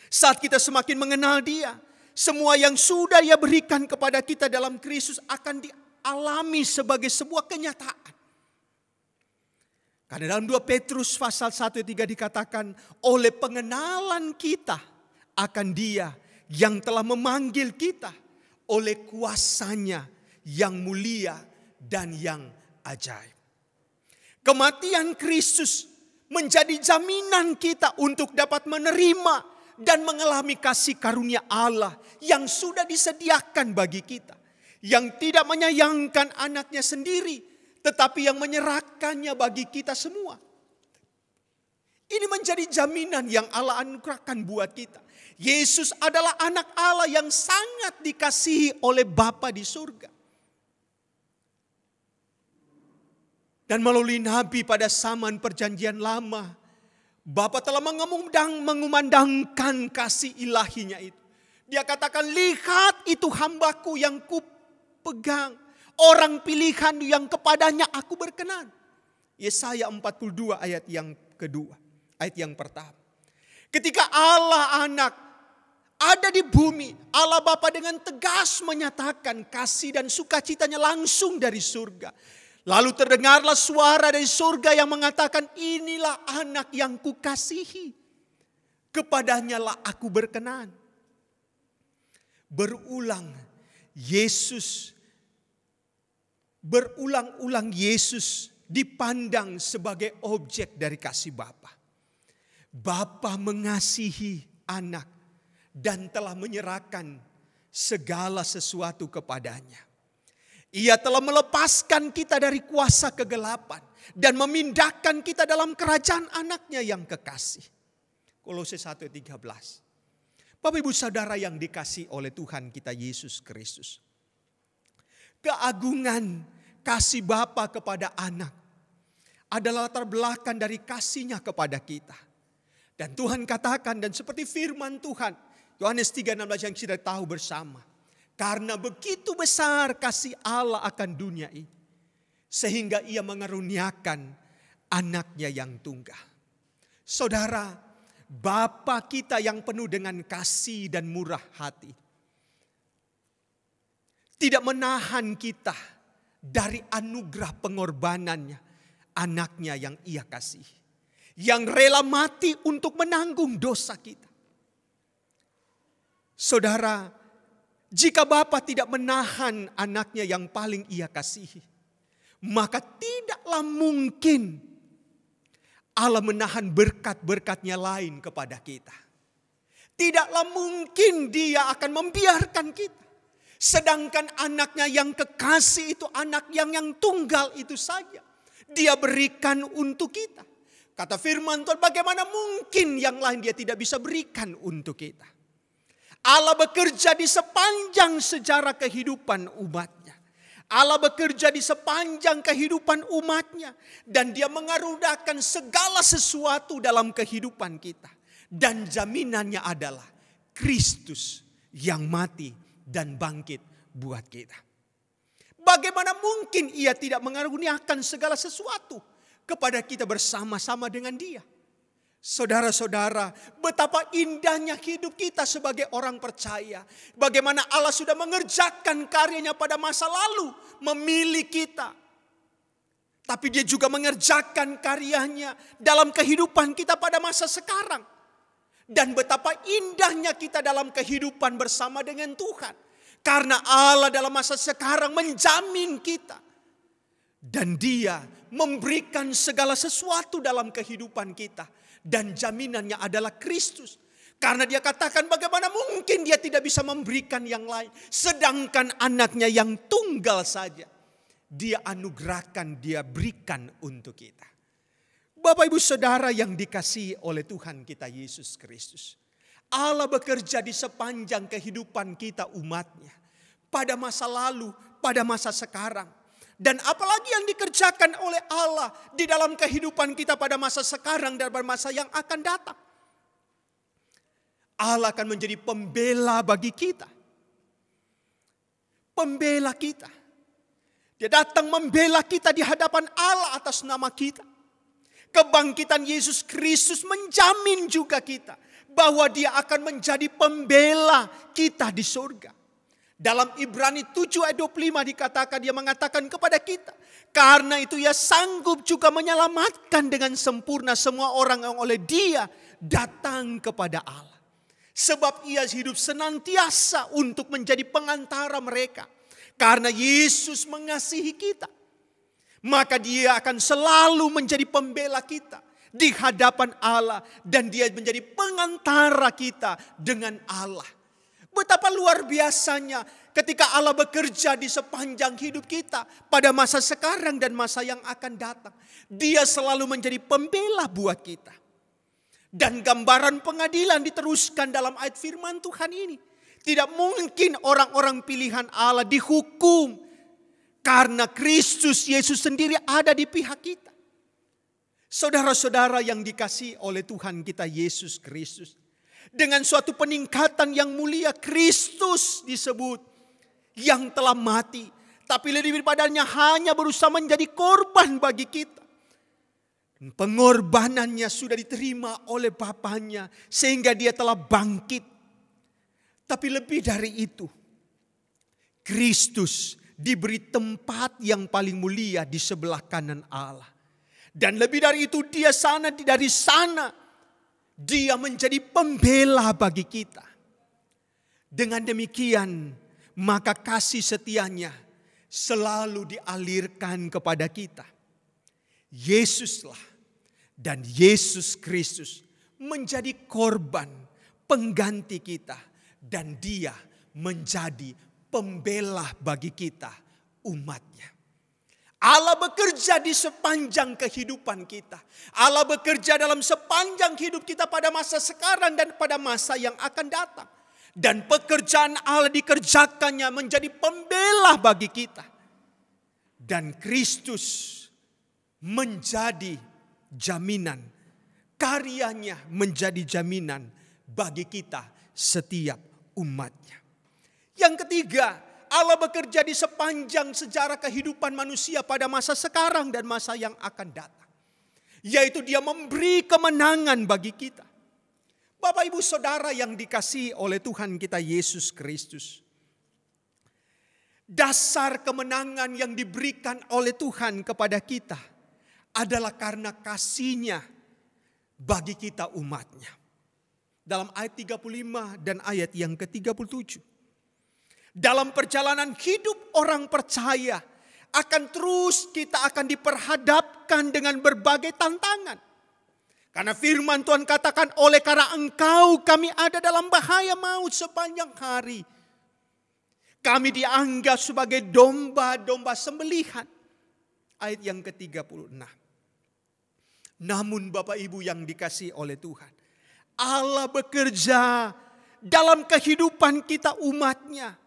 Saat kita semakin mengenal Dia, semua yang sudah Dia berikan kepada kita dalam Kristus akan dialami sebagai sebuah kenyataan. Karena dalam 2 Petrus pasal 1 ayat 3 dikatakan, oleh pengenalan kita akan Dia yang telah memanggil kita oleh kuasa-Nya yang mulia dan yang ajaib. Kematian Kristus menjadi jaminan kita untuk dapat menerima dan mengalami kasih karunia Allah yang sudah disediakan bagi kita. Yang tidak menyayangkan anaknya sendiri, tetapi yang menyerahkannya bagi kita semua. Ini menjadi jaminan yang Allah anugerahkan buat kita. Yesus adalah anak Allah yang sangat dikasihi oleh Bapa di surga. Dan melalui Nabi pada zaman perjanjian lama, Bapa telah mengumandangkan kasih ilahinya itu. Dia katakan, lihat itu hambaku yang kupegang. Orang pilihan yang kepadanya aku berkenan. Yesaya 42 ayat yang kedua. Ayat yang pertama. Ketika Allah anak ada di bumi, Allah Bapa dengan tegas menyatakan kasih dan sukacitanya langsung dari surga. Lalu terdengarlah suara dari surga yang mengatakan, inilah anak yang kukasihi. Kepadanya lah aku berkenan. Berulang-ulang Yesus dipandang sebagai objek dari kasih Bapa. Bapa mengasihi anak dan telah menyerahkan segala sesuatu kepadanya. Ia telah melepaskan kita dari kuasa kegelapan dan memindahkan kita dalam kerajaan anaknya yang kekasih. Kolose 1:13. Bapak ibu saudara yang dikasihi oleh Tuhan kita Yesus Kristus. Keagungan kasih Bapa kepada anak adalah latar belakang dari kasihnya kepada kita. Dan Tuhan katakan, dan seperti firman Tuhan, Yohanes 3:16 yang kita tahu bersama. Karena begitu besar kasih Allah akan dunia ini, sehingga ia mengaruniakan anaknya yang tunggal. Saudara, Bapa kita yang penuh dengan kasih dan murah hati, tidak menahan kita dari anugerah pengorbanannya, anaknya yang ia kasihi. Yang rela mati untuk menanggung dosa kita. Saudara, jika Bapa tidak menahan anaknya yang paling ia kasihi, maka tidaklah mungkin Allah menahan berkat-berkatnya lain kepada kita. Tidaklah mungkin Dia akan membiarkan kita. Sedangkan anaknya yang kekasih itu, anak yang tunggal itu saja Dia berikan untuk kita. Kata firman Tuhan, bagaimana mungkin yang lain Dia tidak bisa berikan untuk kita. Allah bekerja di sepanjang sejarah kehidupan umatnya. Allah bekerja di sepanjang kehidupan umatnya. Dan Dia mengaruniakan segala sesuatu dalam kehidupan kita. Dan jaminannya adalah Kristus yang mati dan bangkit buat kita. Bagaimana mungkin Ia tidak mengaruniakan segala sesuatu kepada kita bersama-sama dengan Dia. Saudara-saudara, betapa indahnya hidup kita sebagai orang percaya. Bagaimana Allah sudah mengerjakan karyanya pada masa lalu, memilih kita. Tapi Dia juga mengerjakan karyanya dalam kehidupan kita pada masa sekarang. Dan betapa indahnya kita dalam kehidupan bersama dengan Tuhan. Karena Allah dalam masa sekarang menjamin kita. Dan Dia memberikan segala sesuatu dalam kehidupan kita. Dan jaminannya adalah Kristus. Karena Dia katakan bagaimana mungkin Dia tidak bisa memberikan yang lain. Sedangkan anaknya yang tunggal saja Dia anugerahkan, Dia berikan untuk kita. Bapak ibu saudara yang dikasihi oleh Tuhan kita Yesus Kristus. Allah bekerja di sepanjang kehidupan kita umatnya. Pada masa lalu, pada masa sekarang. Dan apalagi yang dikerjakan oleh Allah di dalam kehidupan kita pada masa sekarang dan pada masa yang akan datang. Allah akan menjadi pembela bagi kita. Pembela kita. Dia datang membela kita di hadapan Allah atas nama kita. Kebangkitan Yesus Kristus menjamin juga kita bahwa Dia akan menjadi pembela kita di surga. Dalam Ibrani 7 ayat 25 dikatakan, Dia mengatakan kepada kita, karena itu Ia sanggup juga menyelamatkan dengan sempurna semua orang yang oleh Dia datang kepada Allah. Sebab Ia hidup senantiasa untuk menjadi pengantara mereka. Karena Yesus mengasihi kita, maka Dia akan selalu menjadi pembela kita di hadapan Allah. Dan Dia menjadi pengantara kita dengan Allah. Betapa luar biasanya ketika Allah bekerja di sepanjang hidup kita pada masa sekarang dan masa yang akan datang. Dia selalu menjadi pembela buat kita. Dan gambaran pengadilan diteruskan dalam ayat firman Tuhan ini. Tidak mungkin orang-orang pilihan Allah dihukum karena Kristus Yesus sendiri ada di pihak kita. Saudara-saudara yang dikasihi oleh Tuhan kita Yesus Kristus. Dengan suatu peningkatan yang mulia, Kristus disebut yang telah mati. Tapi lebih daripadanya hanya berusaha menjadi korban bagi kita. Pengorbanannya sudah diterima oleh Bapanya sehingga Dia telah bangkit. Tapi lebih dari itu, Kristus diberi tempat yang paling mulia di sebelah kanan Allah. Dan lebih dari itu dari sana Dia menjadi pembela bagi kita. Dengan demikian, maka kasih setianya selalu dialirkan kepada kita. Yesuslah dan Yesus Kristus menjadi korban pengganti kita. Dan dia menjadi pembela bagi kita, umatnya. Allah bekerja di sepanjang kehidupan kita. Allah bekerja dalam sepanjang hidup kita pada masa sekarang dan pada masa yang akan datang. Dan pekerjaan Allah dikerjakannya menjadi pembela bagi kita. Dan Kristus menjadi jaminan. Karyanya menjadi jaminan bagi kita setiap umatnya. Yang ketiga, Allah bekerja di sepanjang sejarah kehidupan manusia pada masa sekarang dan masa yang akan datang. Yaitu dia memberi kemenangan bagi kita. Bapak ibu saudara yang dikasihi oleh Tuhan kita Yesus Kristus. Dasar kemenangan yang diberikan oleh Tuhan kepada kita adalah karena kasih-Nya bagi kita umatnya. Dalam ayat 35 dan ayat yang ke-37. Dalam perjalanan hidup orang percaya kita akan diperhadapkan dengan berbagai tantangan. Karena firman Tuhan katakan, oleh karena engkau kami ada dalam bahaya maut sepanjang hari. Kami dianggap sebagai domba-domba sembelihan. Ayat yang ke-36. Namun Bapak Ibu yang dikasihi oleh Tuhan, Allah bekerja dalam kehidupan kita umatnya.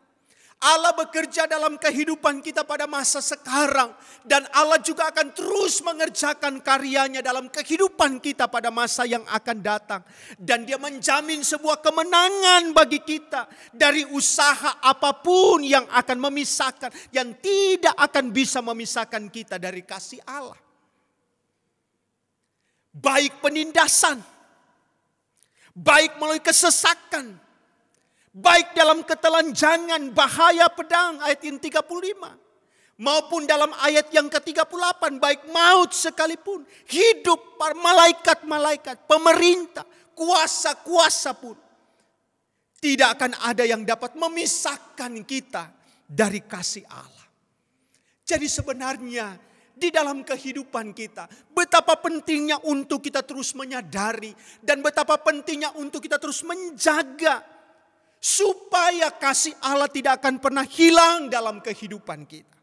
Allah bekerja dalam kehidupan kita pada masa sekarang. Dan Allah juga akan terus mengerjakan karyanya dalam kehidupan kita pada masa yang akan datang. Dan dia menjamin sebuah kemenangan bagi kita. Dari usaha apapun yang akan memisahkan. Yang tidak akan bisa memisahkan kita dari kasih Allah. Baik penindasan. Baik melalui kesesakan. Baik dalam ketelanjangan, bahaya pedang ayat yang 35. Maupun dalam ayat yang ke-38, baik maut sekalipun. Hidup para malaikat-malaikat, pemerintah, kuasa-kuasa pun. Tidak akan ada yang dapat memisahkan kita dari kasih Allah. Jadi sebenarnya di dalam kehidupan kita, betapa pentingnya untuk kita terus menyadari. Dan betapa pentingnya untuk kita terus menjaga. Supaya kasih Allah tidak akan pernah hilang dalam kehidupan kita.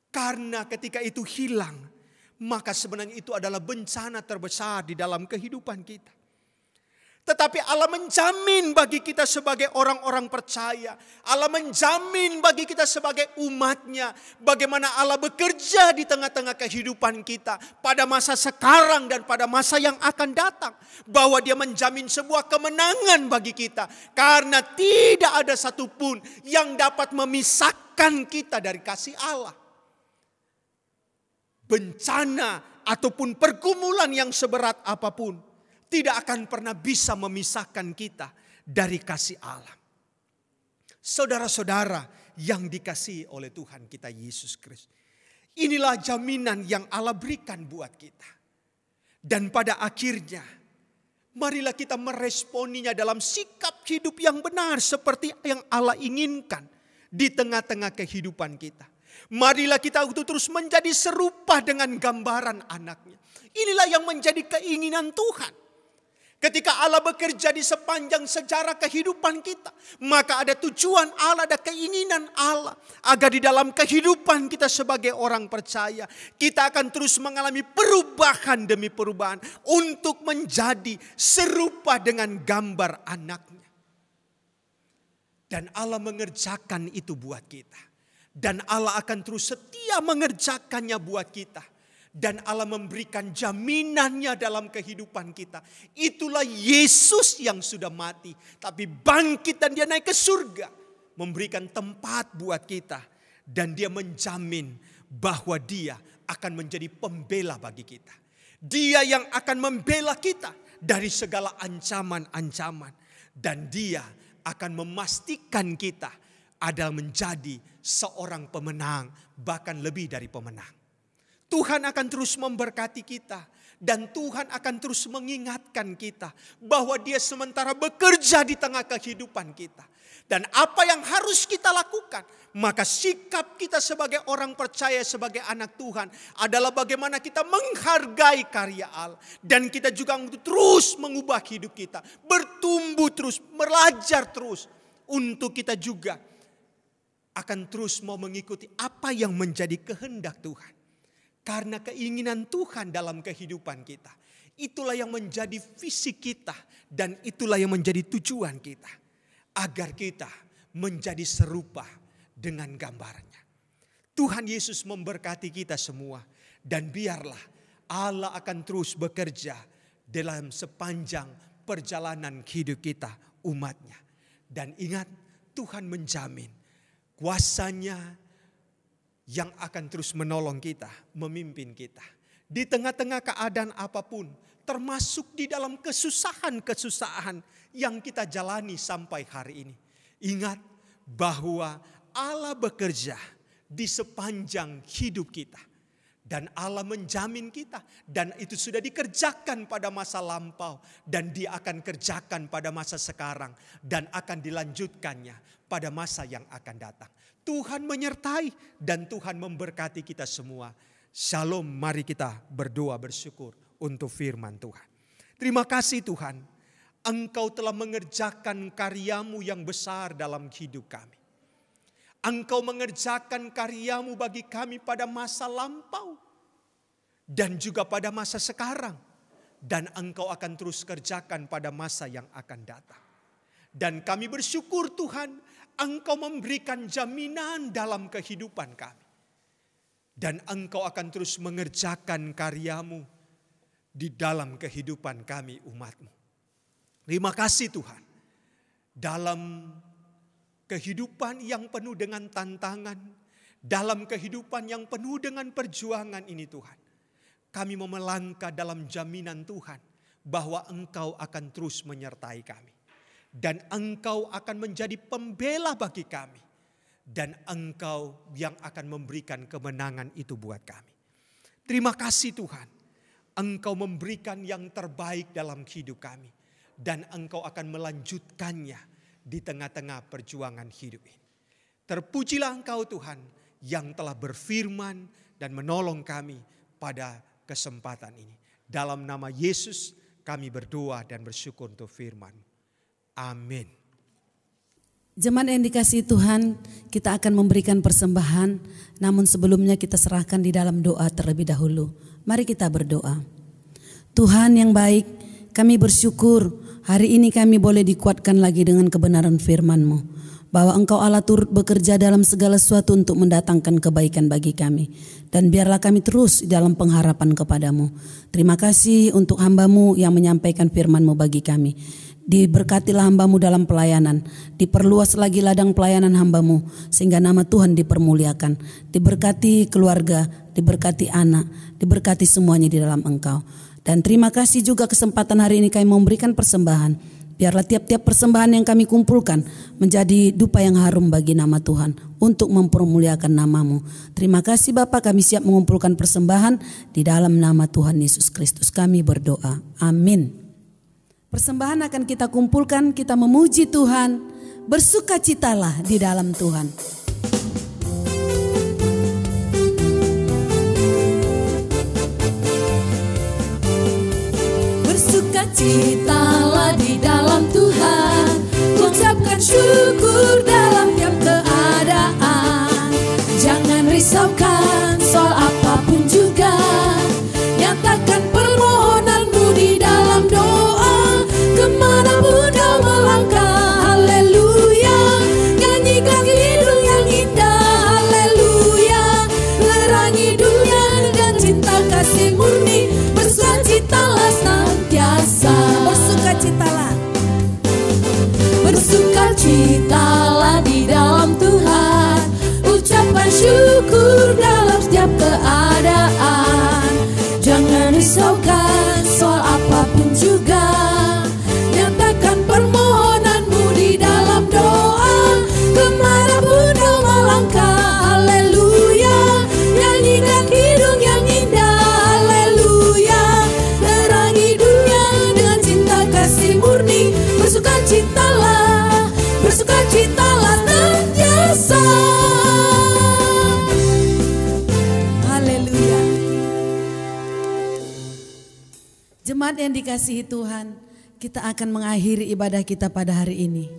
Karena ketika itu hilang, maka sebenarnya itu adalah bencana terbesar di dalam kehidupan kita. Tetapi Allah menjamin bagi kita sebagai orang-orang percaya. Allah menjamin bagi kita sebagai umatnya. Bagaimana Allah bekerja di tengah-tengah kehidupan kita. Pada masa sekarang dan pada masa yang akan datang. Bahwa dia menjamin sebuah kemenangan bagi kita. Karena tidak ada satupun yang dapat memisahkan kita dari kasih Allah. Bencana ataupun pergumulan yang seberat apapun tidak akan pernah bisa memisahkan kita dari kasih Allah. Saudara-saudara yang dikasihi oleh Tuhan kita Yesus Kristus. Inilah jaminan yang Allah berikan buat kita. Dan pada akhirnya, marilah kita meresponinya dalam sikap hidup yang benar seperti yang Allah inginkan di tengah-tengah kehidupan kita. Marilah kita untuk terus menjadi serupa dengan gambaran anaknya. Inilah yang menjadi keinginan Tuhan. Ketika Allah bekerja di sepanjang sejarah kehidupan kita, maka ada tujuan Allah, ada keinginan Allah. Agar di dalam kehidupan kita sebagai orang percaya, kita akan terus mengalami perubahan demi perubahan. Untuk menjadi serupa dengan gambar anaknya. Dan Allah mengerjakan itu buat kita. Dan Allah akan terus setia mengerjakannya buat kita. Dan Allah memberikan jaminannya dalam kehidupan kita. Itulah Yesus yang sudah mati. Tapi bangkit dan dia naik ke surga. Memberikan tempat buat kita. Dan dia menjamin bahwa dia akan menjadi pembela bagi kita. Dia yang akan membela kita dari segala ancaman-ancaman. Dan dia akan memastikan kita adalah menjadi seorang pemenang. Bahkan lebih dari pemenang. Tuhan akan terus memberkati kita Dan Tuhan akan terus mengingatkan kita bahwa Dia sementara bekerja di tengah kehidupan kita. Dan apa yang harus kita lakukan? Maka sikap kita sebagai orang percaya, sebagai anak Tuhan adalah bagaimana kita menghargai karya Allah. Dan kita juga terus mengubah hidup kita. Bertumbuh terus, belajar terus. Untuk kita juga akan terus mau mengikuti apa yang menjadi kehendak Tuhan. Karena keinginan Tuhan dalam kehidupan kita. Itulah yang menjadi visi kita. Dan itulah yang menjadi tujuan kita. Agar kita menjadi serupa dengan gambarannya. Tuhan Yesus memberkati kita semua. Dan biarlah Allah akan terus bekerja dalam sepanjang perjalanan hidup kita, umatnya. Dan ingat, Tuhan menjamin kuasanya yang akan terus menolong kita, memimpin kita. Di tengah-tengah keadaan apapun, termasuk di dalam kesusahan-kesusahan yang kita jalani sampai hari ini. Ingat bahwa Allah bekerja di sepanjang hidup kita. Dan Allah menjamin kita. Dan itu sudah dikerjakan pada masa lampau. Dan Dia akan kerjakan pada masa sekarang. Dan akan dilanjutkannya pada masa yang akan datang. Tuhan menyertai dan Tuhan memberkati kita semua. Shalom, mari kita berdoa bersyukur untuk firman Tuhan. Terima kasih Tuhan, Engkau telah mengerjakan karya-Mu yang besar dalam hidup kami. Engkau mengerjakan karya-Mu bagi kami pada masa lampau dan juga pada masa sekarang. Dan Engkau akan terus kerjakan pada masa yang akan datang. Dan kami bersyukur Tuhan, Engkau memberikan jaminan dalam kehidupan kami. Dan Engkau akan terus mengerjakan karya-Mu di dalam kehidupan kami umat-Mu. Terima kasih Tuhan. Dalam kehidupan yang penuh dengan tantangan, dalam kehidupan yang penuh dengan perjuangan ini Tuhan. Kami mau melangkah dalam jaminan Tuhan bahwa Engkau akan terus menyertai kami. Dan Engkau akan menjadi pembela bagi kami. Dan Engkau yang akan memberikan kemenangan itu buat kami. Terima kasih Tuhan. Engkau memberikan yang terbaik dalam hidup kami. Dan Engkau akan melanjutkannya di tengah-tengah perjuangan hidup ini. Terpujilah Engkau Tuhan yang telah berfirman dan menolong kami pada kesempatan ini. Dalam nama Yesus kami berdoa dan bersyukur untuk firman. Amin. Jemaat yang dikasihi Tuhan, kita akan memberikan persembahan. Namun sebelumnya kita serahkan di dalam doa terlebih dahulu. Mari kita berdoa. Tuhan yang baik, kami bersyukur hari ini kami boleh dikuatkan lagi dengan kebenaran firman-Mu. Bahwa Engkau Allah turut bekerja dalam segala sesuatu untuk mendatangkan kebaikan bagi kami. Dan biarlah kami terus dalam pengharapan kepadamu. Terima kasih untuk hamba-Mu yang menyampaikan firman-Mu bagi kami. Diberkatilah hamba-Mu dalam pelayanan. Diperluas lagi ladang pelayanan hamba-Mu. Sehingga nama Tuhan dipermuliakan. Diberkati keluarga, diberkati anak, diberkati semuanya di dalam Engkau. Dan terima kasih juga kesempatan hari ini kami memberikan persembahan. Biarlah tiap-tiap persembahan yang kami kumpulkan menjadi dupa yang harum bagi nama Tuhan. Untuk mempermuliakan nama-Mu. Terima kasih Bapa, kami siap mengumpulkan persembahan di dalam nama Tuhan Yesus Kristus. Kami berdoa. Amin. Persembahan akan kita kumpulkan, kita memuji Tuhan, bersukacitalah di dalam Tuhan. Bersukacitalah di dalam Tuhan, ucapkan syukur dalam tiap keadaan. Jangan risaukan soal apapun juga, nyatakan permohonanmu di dalam doa. Kemanapun kau melangkah, haleluya. Nyanyikan hidung yang indah, haleluya. Perangi dunia dengan cinta kasih murni, bersukacitalah senantiasa. Jemaat yang dikasihi Tuhan, kita akan mengakhiri ibadah kita pada hari ini.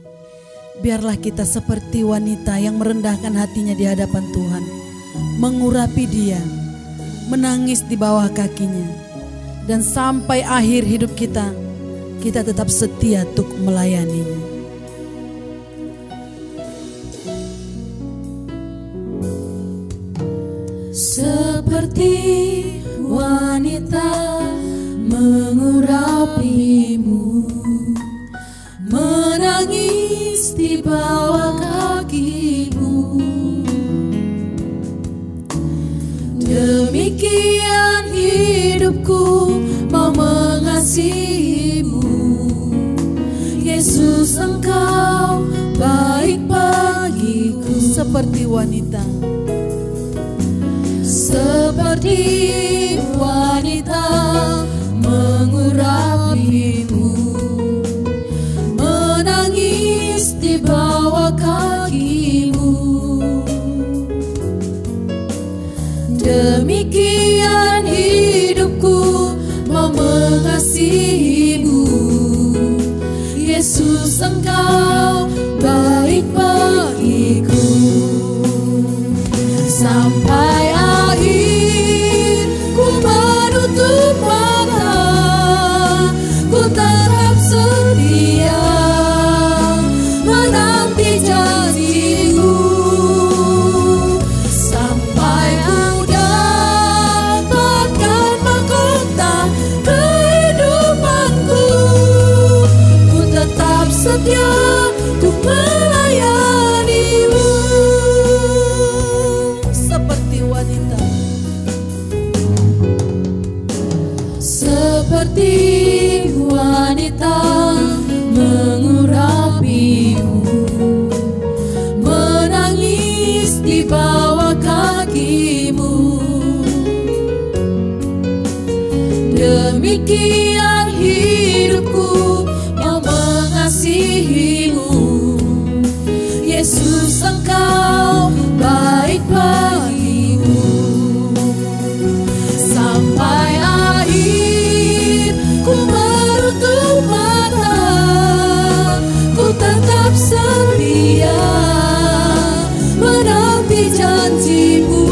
Biarlah kita seperti wanita yang merendahkan hatinya di hadapan Tuhan, mengurapi Dia, menangis di bawah kakinya, dan sampai akhir hidup kita, kita tetap setia untuk melayaninya. Seperti wanita mengurapimu, menangis di bawah kakimu, demikian hidupku mau mengasihimu. Yesus, Engkau baik bagiku. Seperti wanita, seperti wanita mengurapimu, menangis di bawah kakimu, demikian hidupku mau mengasihimu. Yesus, Engkau baik bagiku. Sampai akhir ku menutup mata, ku tetap setia menanti janji-Mu, sampai ku dapatkan mahkota kehidupanku. Ku tetap setia untuk melayani-Mu. Seperti wanita mengurapimu, menangis di bawah kakimu, demikian hidupku mau mengasihimu. Yesus, Engkau baik bagiku. Sampai akhir ku menutup mata, ku tetap setia menanti janji-Mu,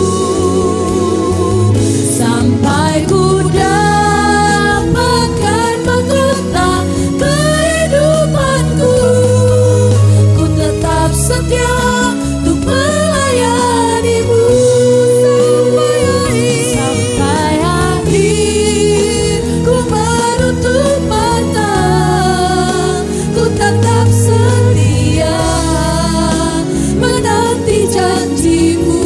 sampai ku dapatkan mahkota kehidupanku. Ku tetap setia untuk melayani-Mu. Sampai akhir ku menutup mata, ku tetap setia menanti janji-Mu,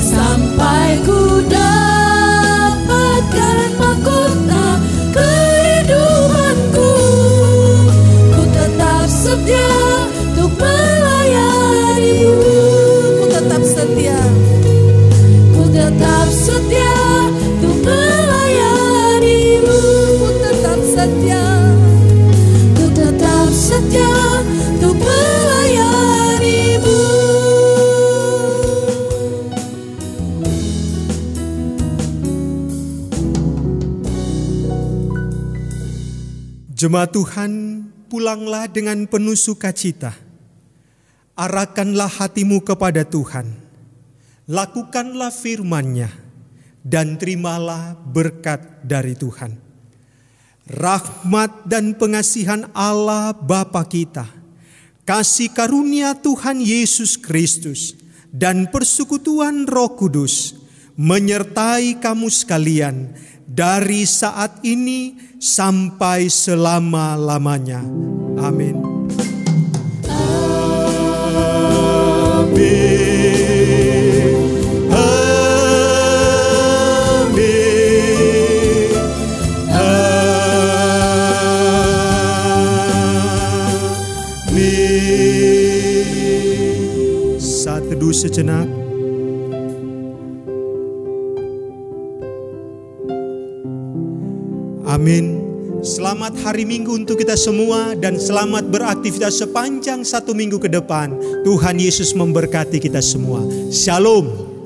sampai ku dapatkan mahkota kehidupanku. Ku tetap setia untuk melayani-Mu. ku tetap setia. Ku tetap setia untuk melayani-Mu. Ku tetap setia. Ku tetap setia untuk melayani-Mu. Jemaat Tuhan, pulanglah dengan penuh sukacita. Arahkanlah hatimu kepada Tuhan. Lakukanlah firman-Nya dan terimalah berkat dari Tuhan. Rahmat dan pengasihan Allah Bapa kita, kasih karunia Tuhan Yesus Kristus, dan persekutuan Roh Kudus menyertai kamu sekalian dari saat ini sampai selama-lamanya. Amin. Amin. Amin. Amin. Saat teduh sejenak. Amin. Selamat hari Minggu untuk kita semua dan selamat beraktivitas sepanjang 1 minggu ke depan. Tuhan Yesus memberkati kita semua. Shalom.